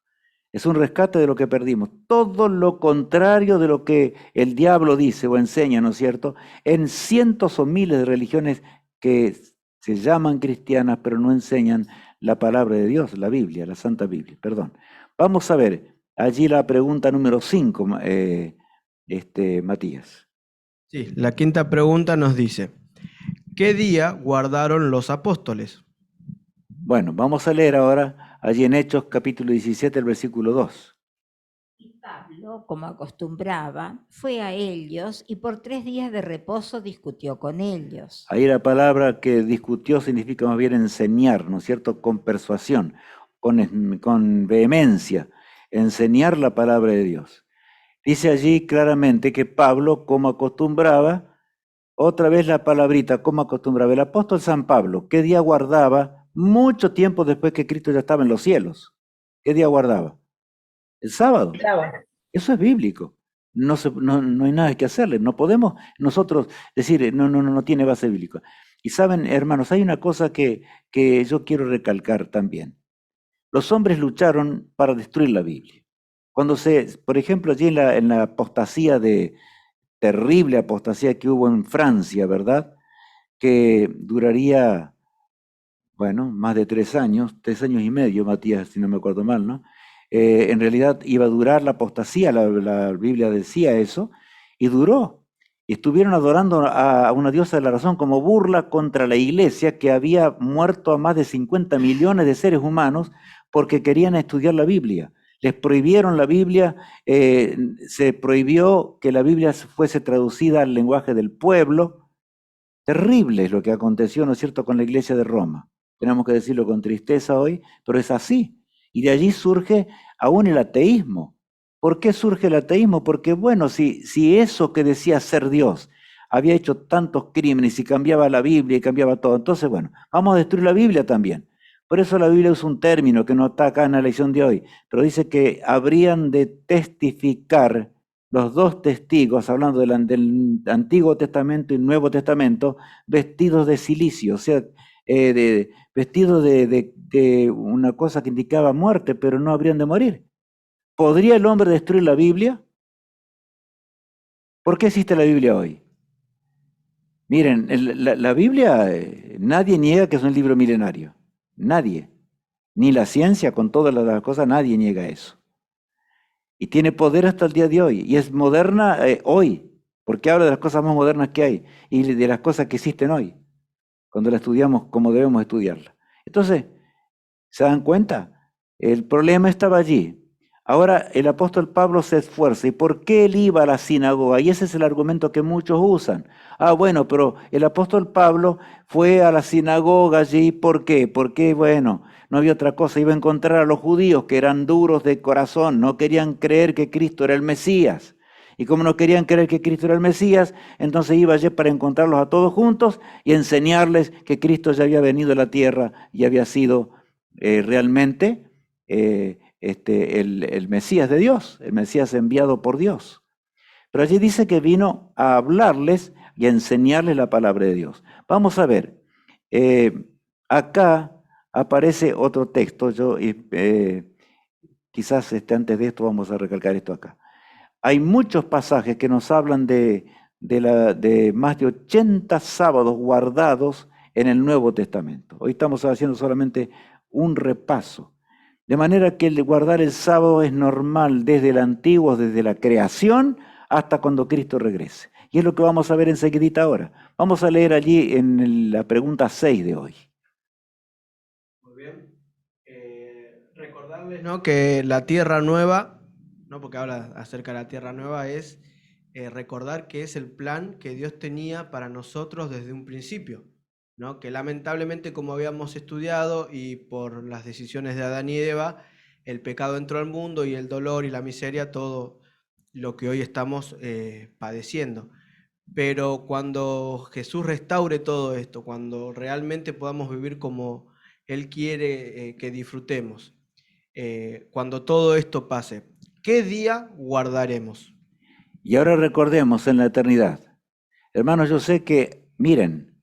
Es un rescate de lo que perdimos. Todo lo contrario de lo que el diablo dice o enseña, ¿no es cierto? En cientos o miles de religiones que se llaman cristianas, pero no enseñan la palabra de Dios, la Biblia, la Santa Biblia, perdón. Vamos a ver, allí la pregunta número 5, Matías. Sí, la quinta pregunta nos dice, ¿qué día guardaron los apóstoles? Bueno, vamos a leer ahora allí en Hechos capítulo 17, el versículo 2. Y Pablo, como acostumbraba, fue a ellos y por 3 días de reposo discutió con ellos. Ahí la palabra que discutió significa más bien enseñar, ¿no es cierto? Con persuasión, con vehemencia, enseñar la palabra de Dios. Dice allí claramente que Pablo, como acostumbraba, otra vez la palabrita, como acostumbraba, el apóstol San Pablo, ¿qué día guardaba? Mucho tiempo después que Cristo ya estaba en los cielos. ¿Qué día guardaba? El sábado. Eso es bíblico. No hay nada que hacerle. No podemos nosotros decir, no tiene base bíblica. Y saben, hermanos, hay una cosa que yo quiero recalcar también. Los hombres lucharon para destruir la Biblia. Cuando por ejemplo, allí en la apostasía terrible apostasía que hubo en Francia, ¿verdad? Que duraría, bueno, más de 3 años, 3 años y medio, Matías, si no me acuerdo mal, ¿no? En realidad iba a durar la apostasía, la Biblia decía eso, y duró. Estuvieron adorando a una diosa de la razón como burla contra la iglesia que había muerto a más de 50 millones de seres humanos porque querían estudiar la Biblia. Les prohibieron la Biblia, se prohibió que la Biblia fuese traducida al lenguaje del pueblo. Terrible es lo que aconteció, ¿no es cierto?, con la iglesia de Roma. Tenemos que decirlo con tristeza hoy, pero es así. Y de allí surge aún el ateísmo. ¿Por qué surge el ateísmo? Porque, bueno, si eso que decía ser Dios había hecho tantos crímenes y cambiaba la Biblia y cambiaba todo, entonces, bueno, vamos a destruir la Biblia también. Por eso la Biblia es un término que no está acá en la lección de hoy, pero dice que habrían de testificar los dos testigos, hablando del Antiguo Testamento y Nuevo Testamento, vestidos de silicio, o sea, vestidos de una cosa que indicaba muerte, pero no habrían de morir. ¿Podría el hombre destruir la Biblia? ¿Por qué existe la Biblia hoy? Miren, la Biblia, nadie niega que es un libro milenario. Nadie. Ni la ciencia, con todas las cosas, nadie niega eso. Y tiene poder hasta el día de hoy. Y es moderna hoy, porque habla de las cosas más modernas que hay y de las cosas que existen hoy, cuando la estudiamos como debemos estudiarla. Entonces, ¿se dan cuenta? El problema estaba allí. Ahora el apóstol Pablo se esfuerza. ¿Y por qué él iba a la sinagoga? Y ese es el argumento que muchos usan. Ah, bueno, pero el apóstol Pablo fue a la sinagoga allí. ¿Por qué? Porque, bueno, no había otra cosa. Iba a encontrar a los judíos que eran duros de corazón. No querían creer que Cristo era el Mesías. Y como no querían creer que Cristo era el Mesías, entonces iba allí para encontrarlos a todos juntos y enseñarles que Cristo ya había venido a la tierra y había sido realmente el Mesías de Dios, el Mesías enviado por Dios. Pero allí dice que vino a hablarles y a enseñarles la palabra de Dios. Vamos a ver, acá aparece otro texto, quizás antes de esto vamos a recalcar esto acá. Hay muchos pasajes que nos hablan de más de 80 sábados guardados en el Nuevo Testamento. Hoy estamos haciendo solamente un repaso. De manera que el guardar el sábado es normal desde el antiguo, desde la creación, hasta cuando Cristo regrese. Y es lo que vamos a ver enseguidita ahora. Vamos a leer allí en la pregunta 6 de hoy. Muy bien. Recordarles, ¿no?, que la tierra nueva, ¿no?, porque habla acerca de la tierra nueva, es recordar que es el plan que Dios tenía para nosotros desde un principio, ¿no? Que lamentablemente, como habíamos estudiado, y por las decisiones de Adán y Eva, el pecado entró al mundo y el dolor y la miseria, todo lo que hoy estamos padeciendo. pero cuando Jesús restaure todo esto, cuando realmente podamos vivir como Él quiere que disfrutemos, cuando todo esto pase, ¿qué día guardaremos? Y ahora recordemos en la eternidad. Hermanos, yo sé que, miren,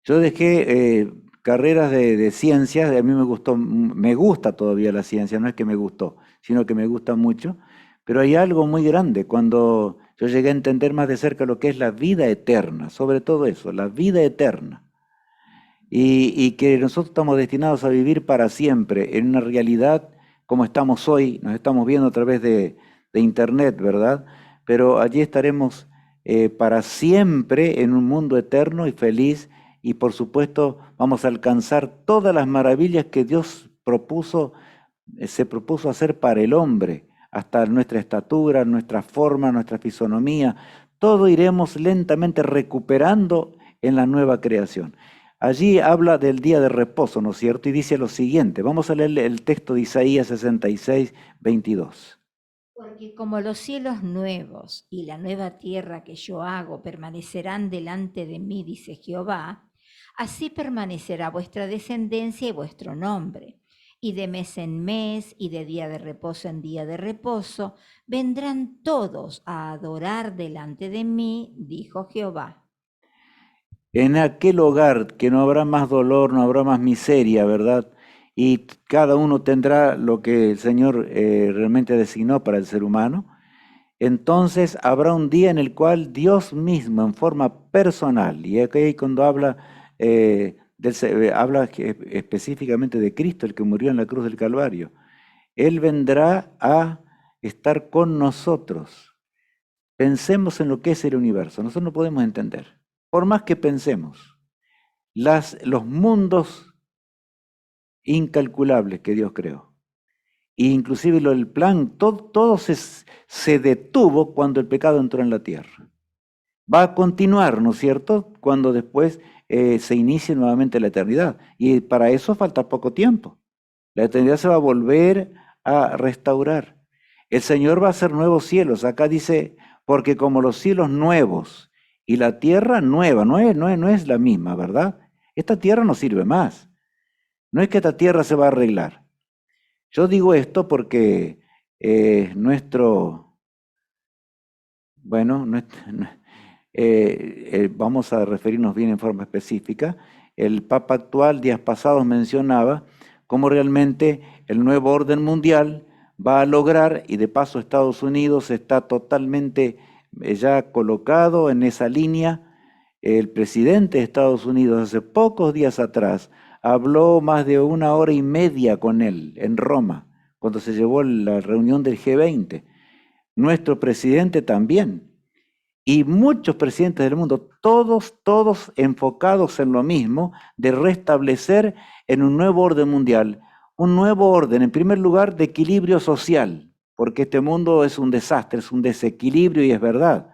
yo dejé carreras de ciencias, a mí me gusta todavía la ciencia, no es que me gustó, sino que me gusta mucho, pero hay algo muy grande cuando yo llegué a entender más de cerca lo que es la vida eterna, sobre todo eso, la vida eterna. Y que nosotros estamos destinados a vivir para siempre en una realidad como estamos hoy, nos estamos viendo a través de internet, ¿verdad? Pero allí estaremos para siempre en un mundo eterno y feliz, y por supuesto vamos a alcanzar todas las maravillas que Dios se propuso hacer para el hombre, hasta nuestra estatura, nuestra forma, nuestra fisonomía, todo iremos lentamente recuperando en la nueva creación. Allí habla del día de reposo, ¿no es cierto? Y dice lo siguiente, vamos a leer el texto de Isaías 66, 22. Porque como los cielos nuevos y la nueva tierra que yo hago permanecerán delante de mí, dice Jehová, así permanecerá vuestra descendencia y vuestro nombre. Y de mes en mes y de día de reposo en día de reposo, vendrán todos a adorar delante de mí, dijo Jehová. En aquel hogar que no habrá más dolor, no habrá más miseria, ¿verdad? Y cada uno tendrá lo que el Señor realmente designó para el ser humano. Entonces habrá un día en el cual Dios mismo, en forma personal, y aquí cuando habla, habla específicamente de Cristo, el que murió en la cruz del Calvario, Él vendrá a estar con nosotros. Pensemos en lo que es el universo, nosotros no podemos entender. Por más que pensemos, los mundos incalculables que Dios creó, e inclusive el plan, todo se detuvo cuando el pecado entró en la tierra. Va a continuar, ¿no es cierto?, cuando después se inicie nuevamente la eternidad. Y para eso falta poco tiempo. La eternidad se va a volver a restaurar. El Señor va a hacer nuevos cielos. Acá dice, porque como los cielos nuevos y la tierra nueva, no es la misma, ¿verdad? Esta tierra no sirve más. No es que esta tierra se va a arreglar. Yo digo esto porque vamos a referirnos bien en forma específica. El Papa actual, días pasados, mencionaba cómo realmente el nuevo orden mundial va a lograr, y de paso Estados Unidos está totalmente ya colocado en esa línea. El presidente de Estados Unidos hace pocos días atrás habló más de 1 hora y media con él en Roma, cuando se llevó la reunión del G20. Nuestro presidente también. Y muchos presidentes del mundo, todos enfocados en lo mismo, de restablecer en un nuevo orden mundial, un nuevo orden, en primer lugar, de equilibrio social, porque este mundo es un desastre, es un desequilibrio, y es verdad.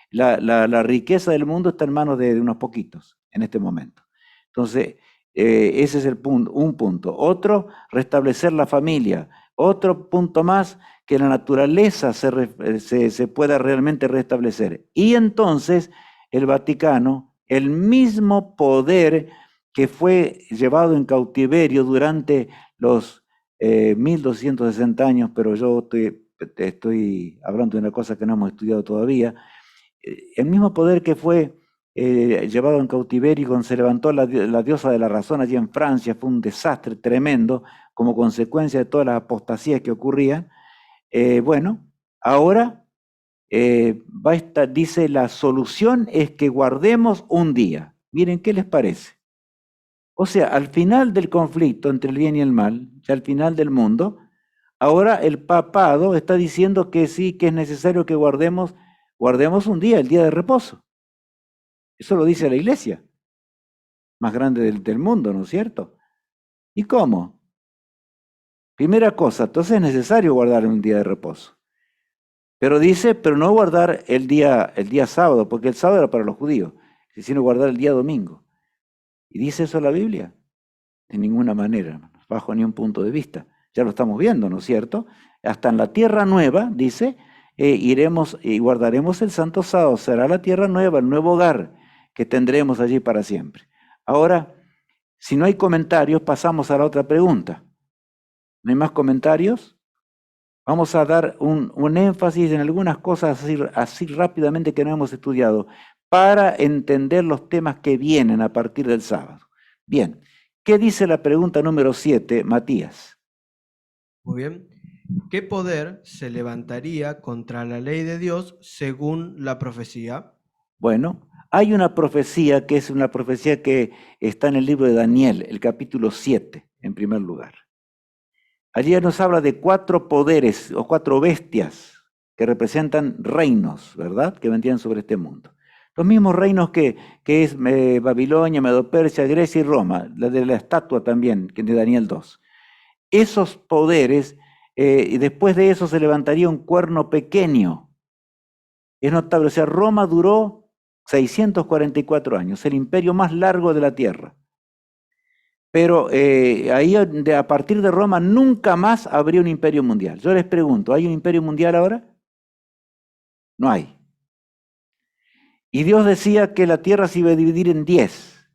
La riqueza del mundo está en manos de unos poquitos en este momento. Entonces, ese es un punto. Otro, restablecer la familia. Otro punto más, que la naturaleza se pueda realmente restablecer. Y entonces el Vaticano, el mismo poder que fue llevado en cautiverio durante los 1260 años, pero yo estoy hablando de una cosa que no hemos estudiado todavía, el mismo poder que fue llevado en cautiverio cuando se levantó la diosa de la razón allí en Francia, fue un desastre tremendo como consecuencia de todas las apostasías que ocurrían. Bueno, ahora dice, la solución es que guardemos un día. Miren, ¿qué les parece? O sea, al final del conflicto entre el bien y el mal, ya al final del mundo, ahora el papado está diciendo que sí, que es necesario que guardemos un día, el día de reposo. Eso lo dice la iglesia, más grande del mundo, ¿no es cierto? ¿Y cómo? Primera cosa, entonces es necesario guardar un día de reposo. Pero dice, pero no guardar el día sábado, porque el sábado era para los judíos, sino guardar el día domingo. ¿Y dice eso la Biblia? De ninguna manera, bajo ningún punto de vista. Ya lo estamos viendo, ¿no es cierto? Hasta en la tierra nueva, dice, iremos y guardaremos el santo sábado. Será la tierra nueva, el nuevo hogar que tendremos allí para siempre. Ahora, si no hay comentarios, pasamos a la otra pregunta. ¿No hay más comentarios? Vamos a dar un énfasis en algunas cosas así rápidamente que no hemos estudiado para entender los temas que vienen a partir del sábado. Bien, ¿qué dice la pregunta número 7, Matías? Muy bien. ¿Qué poder se levantaría contra la ley de Dios según la profecía? Bueno, hay una profecía que es una profecía que está en el libro de Daniel, el capítulo 7, en primer lugar. Allí nos habla de 4 poderes o 4 bestias que representan reinos, ¿verdad? Que vendrían sobre este mundo. Los mismos reinos que es Babilonia, Medo-Persia, Grecia y Roma, la de la estatua también, que de Daniel 2. Esos poderes, y después de eso se levantaría un cuerno pequeño. Es notable, o sea, Roma duró 644 años, el imperio más largo de la tierra. Pero ahí a partir de Roma nunca más habría un imperio mundial. Yo les pregunto, ¿hay un imperio mundial ahora? No hay. Y Dios decía que la tierra se iba a dividir en 10.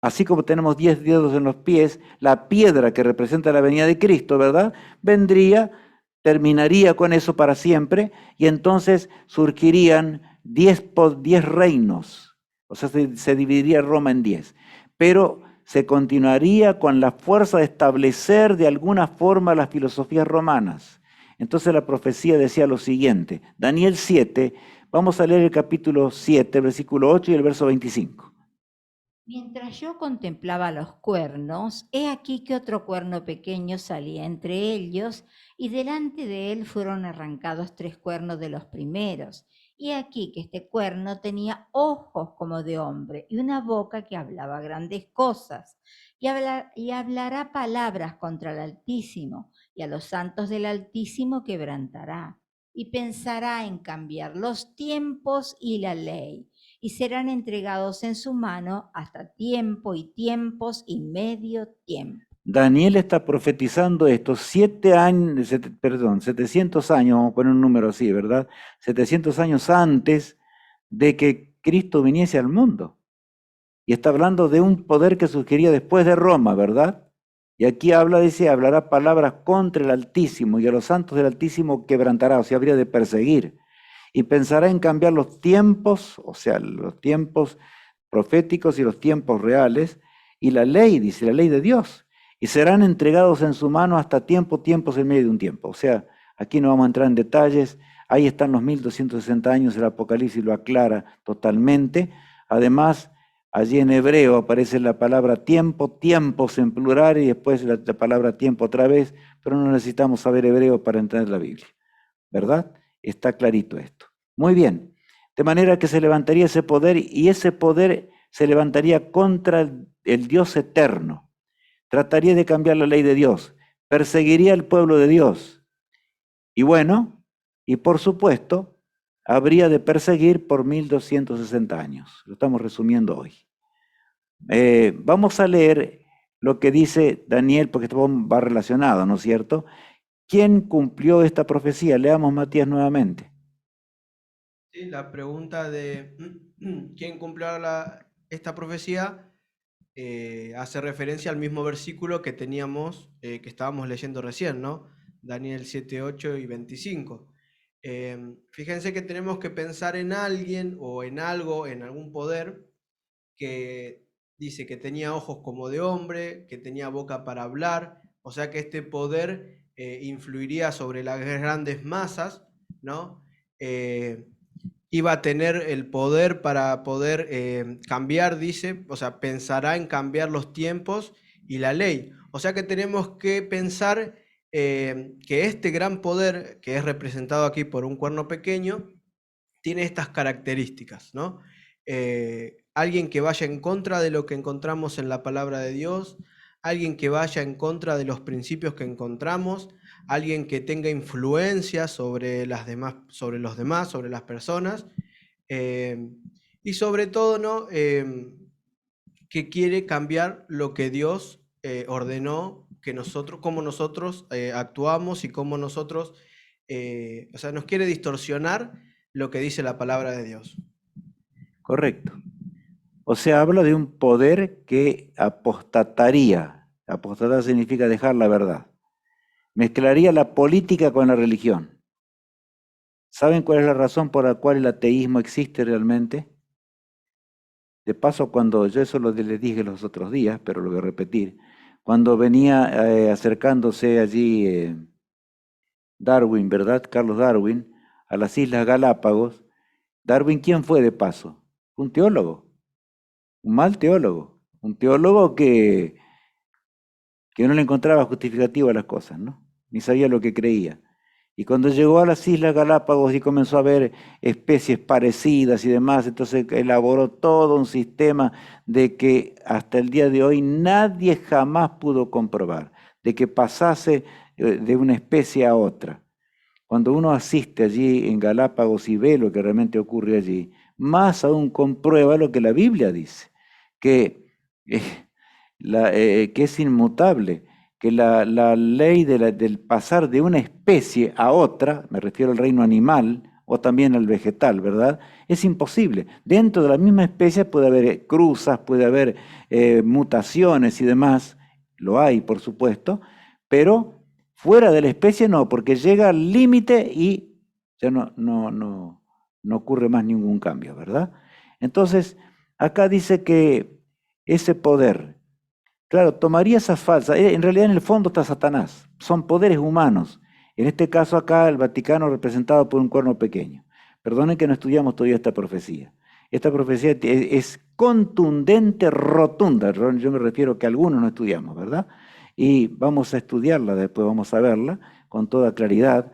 Así como tenemos 10 dedos en los pies, la piedra que representa la venida de Cristo, ¿verdad? Vendría, terminaría con eso para siempre, y entonces surgirían 10 reinos. O sea, se dividiría Roma en 10. Pero se continuaría con la fuerza de establecer de alguna forma las filosofías romanas. Entonces la profecía decía lo siguiente, Daniel 7, vamos a leer el capítulo 7, versículo 8 y el verso 25. Mientras yo contemplaba los cuernos, he aquí que otro cuerno pequeño salía entre ellos, y delante de él fueron arrancados 3 cuernos de los primeros. Y aquí que este cuerno tenía ojos como de hombre y una boca que hablaba grandes cosas, y hablará palabras contra el Altísimo, y a los santos del Altísimo quebrantará, y pensará en cambiar los tiempos y la ley, y serán entregados en su mano hasta tiempo y tiempos y medio tiempo. Daniel está profetizando estos 700 años, vamos a poner un número así, ¿verdad? 700 años antes de que Cristo viniese al mundo. Y está hablando de un poder que surgiría después de Roma, ¿verdad? Y aquí dice, hablará palabras contra el Altísimo, y a los santos del Altísimo quebrantará, o sea, habría de perseguir. Y pensará en cambiar los tiempos, o sea, los tiempos proféticos y los tiempos reales, y la ley, dice, la ley de Dios. Y serán entregados en su mano hasta tiempos en medio de un tiempo. O sea, aquí no vamos a entrar en detalles, ahí están los 1260 años, el Apocalipsis lo aclara totalmente. Además, allí en hebreo aparece la palabra tiempo, tiempos en plural, y después la palabra tiempo otra vez, pero no necesitamos saber hebreo para entender la Biblia, ¿verdad? Está clarito esto. Muy bien, de manera que se levantaría ese poder, y ese poder se levantaría contra el Dios eterno. Trataría de cambiar la ley de Dios, perseguiría al pueblo de Dios. Y bueno, y por supuesto, habría de perseguir por 1260 años. Lo estamos resumiendo hoy. Vamos a leer lo que dice Daniel, porque esto va relacionado, ¿no es cierto? ¿Quién cumplió esta profecía? Leamos Matías nuevamente. Sí, la pregunta de quién cumplió esta profecía hace referencia al mismo versículo que teníamos, que estábamos leyendo recién, ¿no? Daniel 7, 8 y 25. Fíjense que tenemos que pensar en alguien o en algo, en algún poder que dice que tenía ojos como de hombre, que tenía boca para hablar, o sea que este poder influiría sobre las grandes masas, ¿no? Iba a tener el poder para poder cambiar, dice, o sea, pensará en cambiar los tiempos y la ley. O sea que tenemos que pensar que este gran poder, que es representado aquí por un cuerno pequeño, tiene estas características, ¿no? Alguien que vaya en contra de lo que encontramos en la palabra de Dios, alguien que vaya en contra de los principios que encontramos, alguien que tenga influencia sobre los demás, sobre las personas, y sobre todo, ¿no? Que quiere cambiar lo que Dios ordenó que nosotros, cómo nosotros actuamos y cómo nosotros o sea, nos quiere distorsionar lo que dice la palabra de Dios. Correcto. O sea, habla de un poder que apostataría. Apostatar significa dejar la verdad. Mezclaría la política con la religión. ¿Saben cuál es la razón por la cual el ateísmo existe realmente? De paso, cuando yo eso les dije los otros días, pero lo voy a repetir, cuando venía acercándose allí Darwin, ¿verdad? Carlos Darwin, a las Islas Galápagos, Darwin, ¿quién fue de paso? Un teólogo, un mal teólogo, un teólogo que no le encontraba justificativo a las cosas, ¿no? Ni sabía lo que creía. Y cuando llegó a las Islas Galápagos y comenzó a ver especies parecidas y demás, entonces elaboró todo un sistema de que hasta el día de hoy nadie jamás pudo comprobar, de que pasase de una especie a otra. Cuando uno asiste allí en Galápagos y ve lo que realmente ocurre allí, más aún comprueba lo que la Biblia dice, que es inmutable, que la ley del pasar de una especie a otra, me refiero al reino animal o también al vegetal, ¿verdad? Es imposible. Dentro de la misma especie puede haber cruzas, puede haber mutaciones y demás, lo hay, por supuesto, pero fuera de la especie no, porque llega al límite y ya no ocurre más ningún cambio, ¿verdad? Entonces, acá dice que ese poder, claro, tomaría esas falsas, en realidad en el fondo está Satanás, son poderes humanos. En este caso acá el Vaticano representado por un cuerno pequeño. Perdonen que no estudiamos todavía esta profecía. Esta profecía es contundente, rotunda. Yo me refiero que algunos no estudiamos, ¿verdad? Y vamos a estudiarla después, vamos a verla con toda claridad,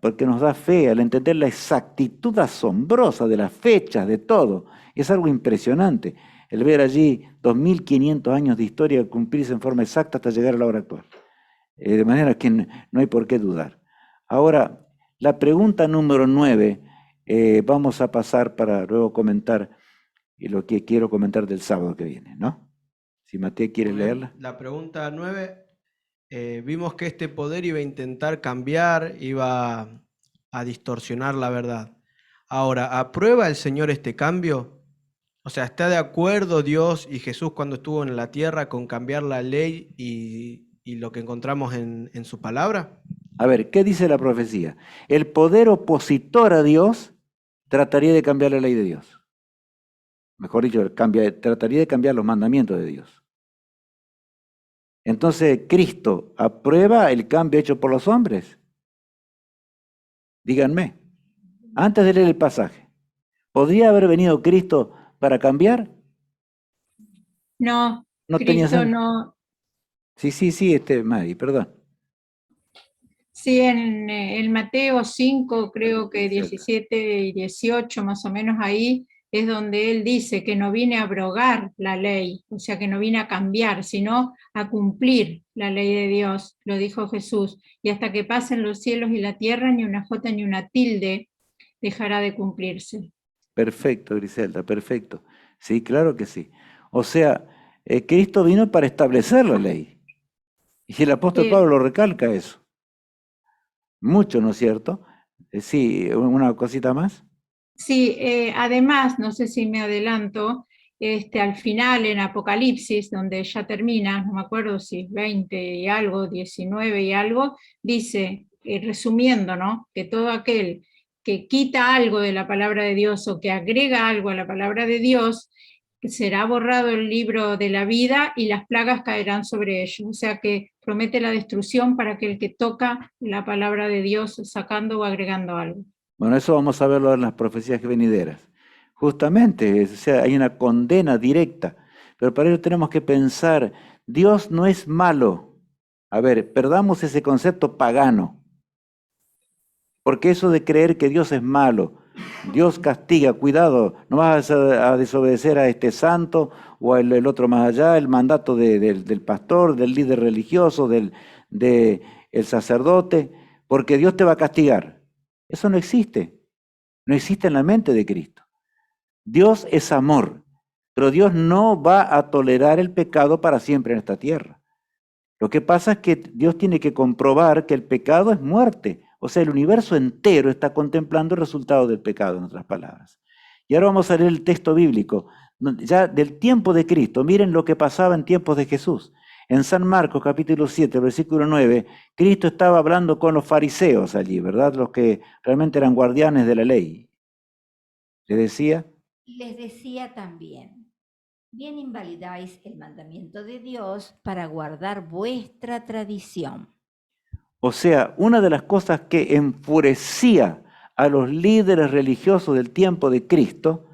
porque nos da fe al entender la exactitud asombrosa de las fechas, de todo. Es algo impresionante el ver allí 2500 años de historia cumplirse en forma exacta hasta llegar a la hora actual. De manera que no hay por qué dudar. Ahora, la pregunta número 9, vamos a pasar para luego comentar lo que quiero comentar del sábado que viene, ¿no? Si Mateo quiere leerla. La pregunta 9, vimos que este poder iba a intentar cambiar, iba a distorsionar la verdad. Ahora, ¿aprueba el Señor este cambio? O sea, ¿está de acuerdo Dios y Jesús cuando estuvo en la tierra con cambiar la ley y lo que encontramos en su palabra? A ver, ¿qué dice la profecía? El poder opositor a Dios trataría de cambiar la ley de Dios. Mejor dicho, trataría de cambiar los mandamientos de Dios. Entonces, ¿Cristo aprueba el cambio hecho por los hombres? Díganme, antes de leer el pasaje, ¿podría haber venido Cristo para cambiar? No, No tenía Cristo sentido. no. Sí, Mari, perdón. Sí, en el Mateo 5, creo que Cierto. 17 y 18, más o menos ahí, es donde él dice que no vine a abrogar la ley, o sea, que no vine a cambiar, sino a cumplir la ley de Dios, lo dijo Jesús. Y hasta que pasen los cielos y la tierra, ni una jota ni una tilde dejará de cumplirse. Perfecto, Griselda, perfecto. Sí, claro que sí. O sea, Cristo vino para establecer la ley. Y el apóstol Pablo lo recalca eso. Mucho, ¿no es cierto? Sí, una cosita más. Sí, además, no sé si me adelanto, al final en Apocalipsis, donde ya termina, no me acuerdo si 20 y algo, 19 y algo, dice, resumiendo, ¿no? Que todo aquel que quita algo de la palabra de Dios o que agrega algo a la palabra de Dios, será borrado el libro de la vida y las plagas caerán sobre ellos. O sea que promete la destrucción para aquel que toca la palabra de Dios sacando o agregando algo. Bueno, eso vamos a verlo en las profecías venideras. Justamente, o sea, hay una condena directa. Pero para ello tenemos que pensar, Dios no es malo. A ver, perdamos ese concepto pagano. Porque eso de creer que Dios es malo, Dios castiga, cuidado, no vas a desobedecer a este santo o el otro más allá, el mandato del pastor, del líder religioso, del sacerdote, porque Dios te va a castigar. Eso no existe en la mente de Cristo. Dios es amor, pero Dios no va a tolerar el pecado para siempre en esta tierra. Lo que pasa es que Dios tiene que comprobar que el pecado es muerte. O sea, el universo entero está contemplando el resultado del pecado, en otras palabras. Y ahora vamos a leer el texto bíblico, ya del tiempo de Cristo. Miren lo que pasaba en tiempos de Jesús. En San Marcos, capítulo 7, versículo 9, Cristo estaba hablando con los fariseos allí, ¿verdad? Los que realmente eran guardianes de la ley. Les decía también, bien invalidáis el mandamiento de Dios para guardar vuestra tradición. O sea, una de las cosas que enfurecía a los líderes religiosos del tiempo de Cristo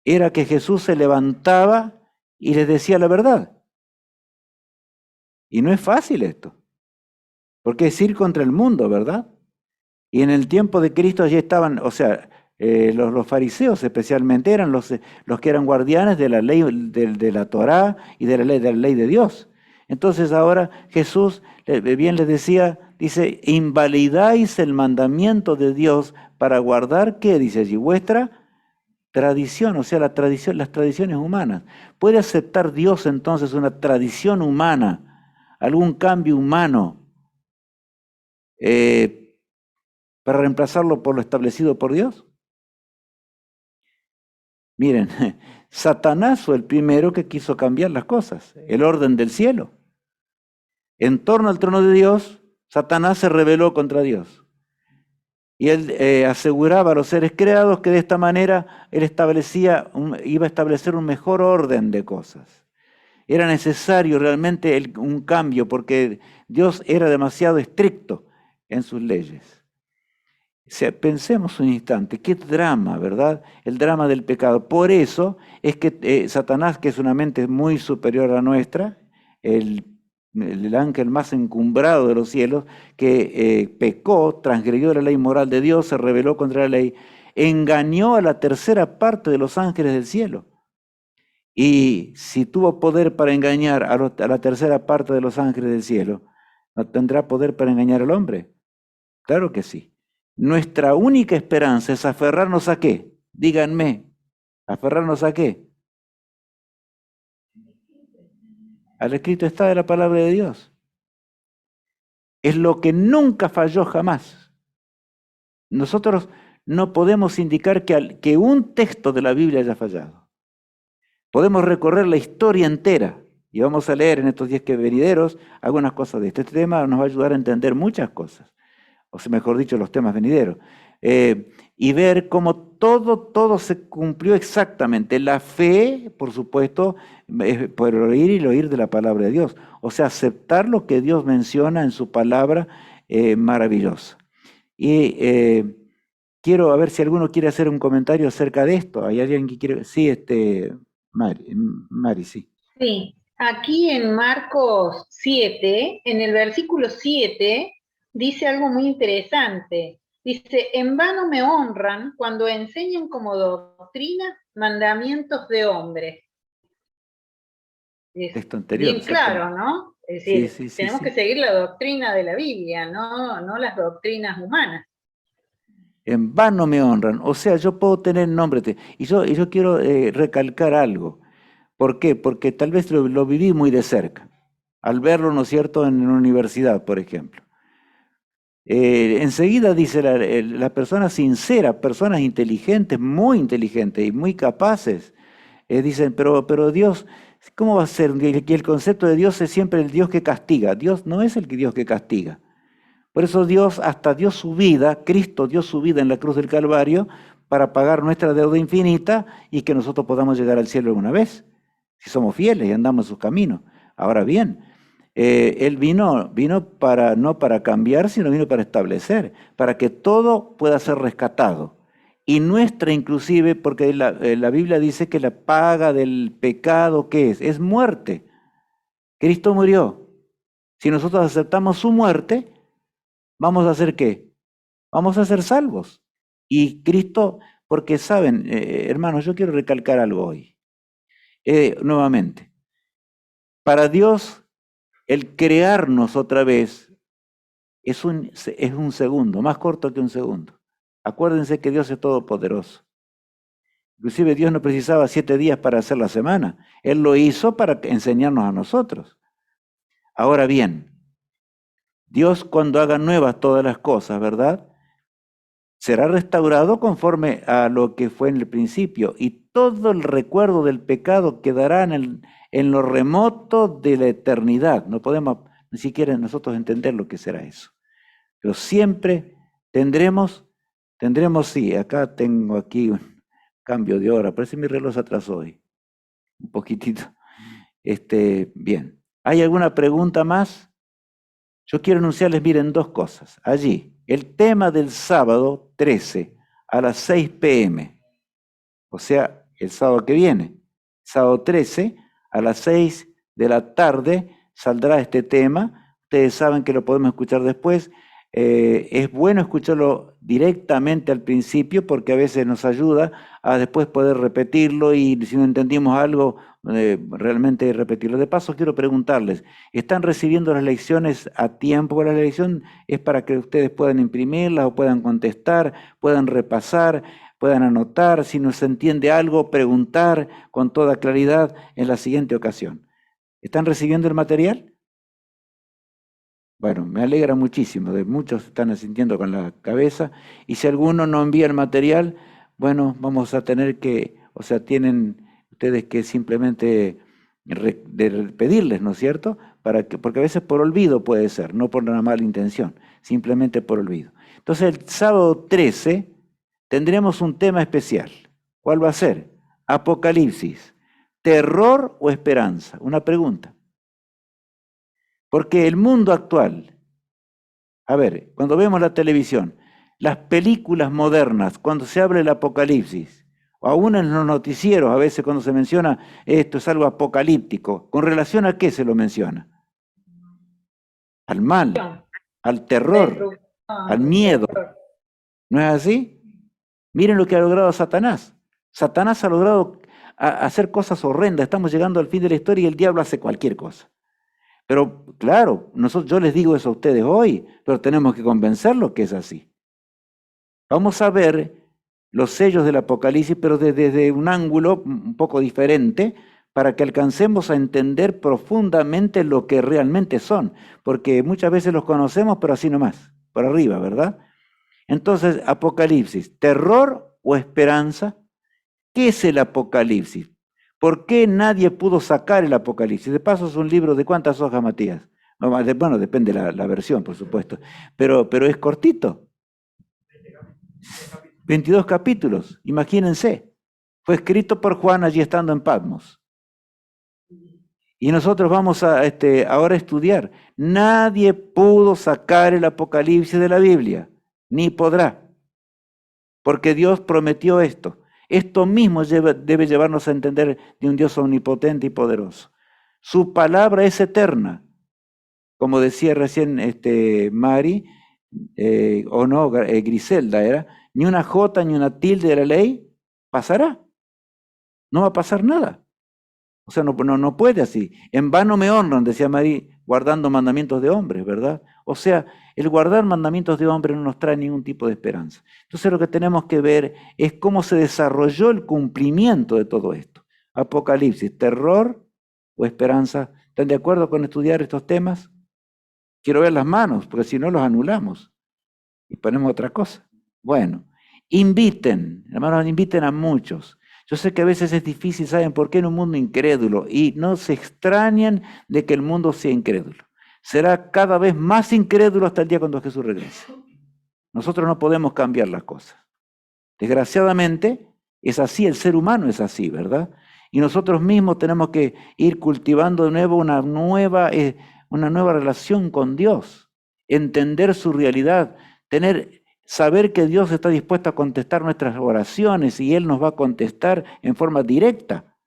era que Jesús se levantaba y les decía la verdad. Y no es fácil esto, porque es ir contra el mundo, ¿verdad? Y en el tiempo de Cristo allí estaban, o sea, los fariseos especialmente eran los que eran guardianes de la ley de la Torá y de la ley de Dios. Entonces ahora Jesús bien les decía, dice, invalidáis el mandamiento de Dios para guardar, ¿qué? Dice allí, vuestra tradición, o sea, las tradiciones humanas. ¿Puede aceptar Dios entonces una tradición humana, algún cambio humano, para reemplazarlo por lo establecido por Dios? Miren, Satanás fue el primero que quiso cambiar las cosas, el orden del cielo. En torno al trono de Dios, Satanás se rebeló contra Dios. Y él aseguraba a los seres creados que de esta manera él iba a establecer un mejor orden de cosas. Era necesario realmente un cambio porque Dios era demasiado estricto en sus leyes. O sea, pensemos un instante, qué drama, ¿verdad? El drama del pecado. Por eso es que Satanás, que es una mente muy superior a la nuestra, el ángel más encumbrado de los cielos, que pecó, transgredió la ley moral de Dios, se rebeló contra la ley, engañó a la tercera parte de los ángeles del cielo. Y si tuvo poder para engañar a la tercera parte de los ángeles del cielo, ¿no tendrá poder para engañar al hombre? Claro que sí. Nuestra única esperanza es aferrarnos a ¿qué? Díganme, ¿aferrarnos a qué? Al escrito está de la palabra de Dios. Es lo que nunca falló jamás. Nosotros no podemos indicar que un texto de la Biblia haya fallado. Podemos recorrer la historia entera y vamos a leer en estos 10 venideros algunas cosas de este tema, nos va a ayudar a entender muchas cosas. O sea, mejor dicho, los temas venideros, y ver cómo todo se cumplió exactamente. La fe, por supuesto, es por oír y el oír de la palabra de Dios. O sea, aceptar lo que Dios menciona en su palabra maravillosa. Y quiero a ver si alguno quiere hacer un comentario acerca de esto. ¿Hay alguien que quiere? Sí, Mari, sí. Sí, aquí en Marcos 7, en el versículo 7, dice algo muy interesante. Dice, en vano me honran cuando enseñan como doctrina mandamientos de hombres. Texto anterior. Bien claro, ¿no? Es decir, tenemos que seguir la doctrina de la Biblia, no las doctrinas humanas. En vano me honran, o sea, yo puedo tener nombre. Y yo quiero recalcar algo. ¿Por qué? Porque tal vez lo viví muy de cerca, al verlo, ¿no es cierto?, en una universidad, por ejemplo. Enseguida dice la persona sincera, personas inteligentes, muy inteligentes y muy capaces, dicen, pero Dios, ¿cómo va a ser? Que el concepto de Dios es siempre el Dios que castiga. Dios no es el Dios que castiga. Por eso Dios hasta dio su vida, Cristo dio su vida en la cruz del Calvario para pagar nuestra deuda infinita y que nosotros podamos llegar al cielo alguna vez, si somos fieles y andamos en sus caminos. Ahora bien, Él vino no para cambiar, sino vino para establecer, para que todo pueda ser rescatado. Y nuestra inclusive, porque la Biblia dice que la paga del pecado, ¿qué es? Es muerte. Cristo murió. Si nosotros aceptamos su muerte, ¿vamos a hacer qué? Vamos a ser salvos. Y Cristo, porque saben, hermanos, yo quiero recalcar algo hoy. Nuevamente, para Dios, el crearnos otra vez es un segundo, más corto que un segundo. Acuérdense que Dios es todopoderoso. Inclusive Dios no precisaba 7 días para hacer la semana. Él lo hizo para enseñarnos a nosotros. Ahora bien, Dios cuando haga nuevas todas las cosas, ¿verdad? Será restaurado conforme a lo que fue en el principio y todo el recuerdo del pecado quedará en lo remoto de la eternidad. No podemos ni siquiera nosotros entender lo que será eso. Pero siempre tendremos, sí, acá tengo aquí un cambio de hora, parece mi reloj se atrasó hoy, un poquitito. Bien, ¿hay alguna pregunta más? Yo quiero anunciarles, miren, dos cosas. Allí, el tema del sábado 13 a las 6 p.m., o sea, el sábado que viene, sábado 13 a las 6 de la tarde saldrá este tema. Ustedes saben que lo podemos escuchar después. Es bueno escucharlo directamente al principio porque a veces nos ayuda a después poder repetirlo y si no entendimos algo, realmente repetirlo. De paso, quiero preguntarles, ¿están recibiendo las lecciones a tiempo? La lección es para que ustedes puedan imprimirlas o puedan contestar, puedan repasar, puedan anotar, si no se entiende algo, preguntar con toda claridad en la siguiente ocasión. ¿Están recibiendo el material? Bueno, me alegra muchísimo, de muchos están asintiendo con la cabeza, y si alguno no envía el material, bueno, vamos a tener que, o sea, tienen ustedes que simplemente pedirles, ¿no es cierto? Porque a veces por olvido puede ser, no por una mala intención, simplemente por olvido. Entonces el sábado 13 tendremos un tema especial. ¿Cuál va a ser? Apocalipsis, ¿terror o esperanza? Una pregunta. Porque el mundo actual, a ver, cuando vemos la televisión, las películas modernas, cuando se habla del apocalipsis, o aún en los noticieros, a veces cuando se menciona esto es algo apocalíptico, ¿con relación a qué se lo menciona? Al mal, al terror, al miedo. ¿No es así? Miren lo que ha logrado Satanás. Satanás ha logrado hacer cosas horrendas. Estamos llegando al fin de la historia y el diablo hace cualquier cosa. Pero claro, yo les digo eso a ustedes hoy, pero tenemos que convencerlos que es así. Vamos a ver los sellos del Apocalipsis, pero desde un ángulo un poco diferente, para que alcancemos a entender profundamente lo que realmente son, porque muchas veces los conocemos, pero así nomás, por arriba, ¿verdad? Entonces, Apocalipsis, ¿terror o esperanza? ¿Qué es el Apocalipsis? ¿Por qué nadie pudo sacar el Apocalipsis? De paso es un libro de ¿cuántas hojas, Matías? Bueno, depende la versión, por supuesto, pero es cortito. 22 capítulos, imagínense. Fue escrito por Juan allí estando en Patmos. Y nosotros vamos a ahora a estudiar. Nadie pudo sacar el Apocalipsis de la Biblia, ni podrá, porque Dios prometió esto. Esto mismo debe llevarnos a entender de un Dios omnipotente y poderoso. Su palabra es eterna. Como decía recién Mari, o no, Griselda era, ni una jota ni una tilde de la ley pasará. No va a pasar nada. O sea, no puede así. En vano me honran, decía Mari, guardando mandamientos de hombres, ¿verdad? O sea, el guardar mandamientos de hombres no nos trae ningún tipo de esperanza. Entonces lo que tenemos que ver es cómo se desarrolló el cumplimiento de todo esto. Apocalipsis, terror o esperanza. ¿Están de acuerdo con estudiar estos temas? Quiero ver las manos, porque si no los anulamos y ponemos otra cosa. Bueno, inviten, hermanos, inviten a muchos. Yo sé que a veces es difícil, ¿saben por qué? En un mundo incrédulo, y no se extrañan de que el mundo sea incrédulo. Será cada vez más incrédulo hasta el día cuando Jesús regrese. Nosotros no podemos cambiar las cosas. Desgraciadamente, es así, el ser humano es así, ¿verdad? Y nosotros mismos tenemos que ir cultivando de nuevo una nueva relación con Dios, entender su realidad, saber que Dios está dispuesto a contestar nuestras oraciones y Él nos va a contestar en forma directa.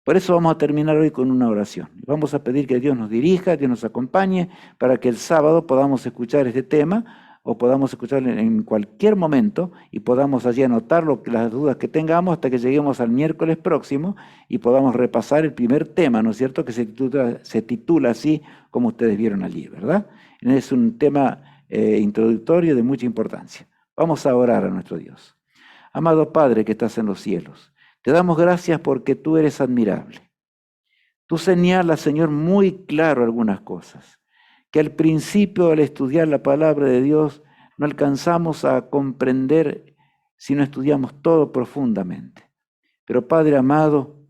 Por eso vamos a terminar hoy con una oración. Vamos a pedir que Dios nos dirija, Dios nos acompañe, para que el sábado podamos escuchar este tema o podamos escucharlo en cualquier momento y podamos allí anotar las dudas que tengamos hasta que lleguemos al miércoles próximo y podamos repasar el primer tema, ¿no es cierto?, que se titula así como ustedes vieron allí, ¿verdad? Es un tema introductorio de mucha importancia. Vamos a orar a nuestro Dios. Amado Padre que estás en los cielos, te damos gracias porque tú eres admirable. Tú señalas, Señor, muy claro algunas cosas. que al principio al estudiar la palabra de Dios no alcanzamos a comprender si no estudiamos todo profundamente. Pero Padre amado,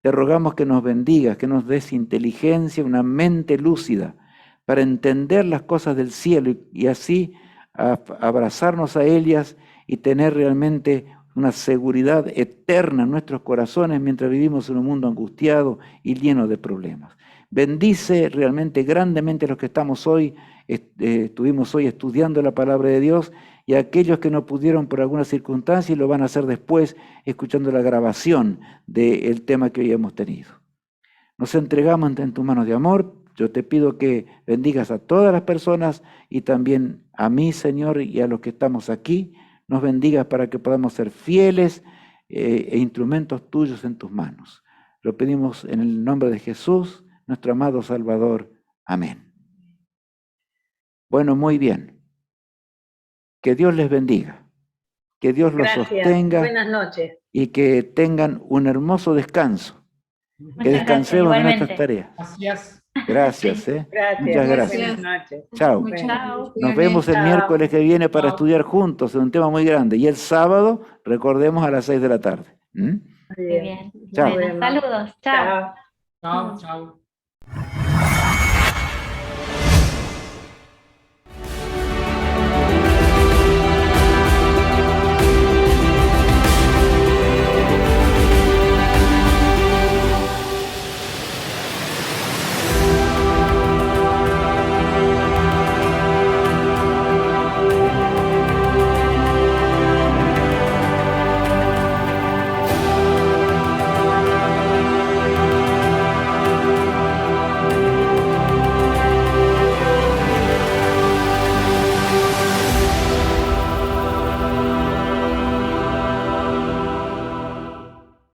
te rogamos que nos bendigas, que nos des inteligencia, una mente lúcida para entender las cosas del cielo y así abrazarnos a ellas y tener realmente una seguridad eterna en nuestros corazones mientras vivimos en un mundo angustiado y lleno de problemas. Bendice realmente grandemente a los que estamos hoy, estuvimos hoy estudiando la palabra de Dios, y a aquellos que no pudieron por alguna circunstancia y lo van a hacer después escuchando la grabación del tema que hoy hemos tenido. Nos entregamos en tus manos de amor. Yo te pido que bendigas a todas las personas y también a mí, Señor, y a los que estamos aquí. Nos bendigas para que podamos ser fieles e instrumentos tuyos en tus manos. Lo pedimos en el nombre de Jesús, nuestro amado Salvador. Amén. Bueno, muy bien. Que Dios les bendiga. Que Dios los sostenga. Buenas noches. Y que tengan un hermoso descanso. Que descansemos en nuestras tareas. Gracias. Gracias, Gracias. Muchas gracias. Buenas noches. Chao. Chao. Nos vemos el miércoles que viene para estudiar juntos, es un tema muy grande. Y el sábado, recordemos, a las 6 de la tarde. Muy bien. Muy bien. Chao. Bueno, saludos. Chao. Chao. Chao, chao.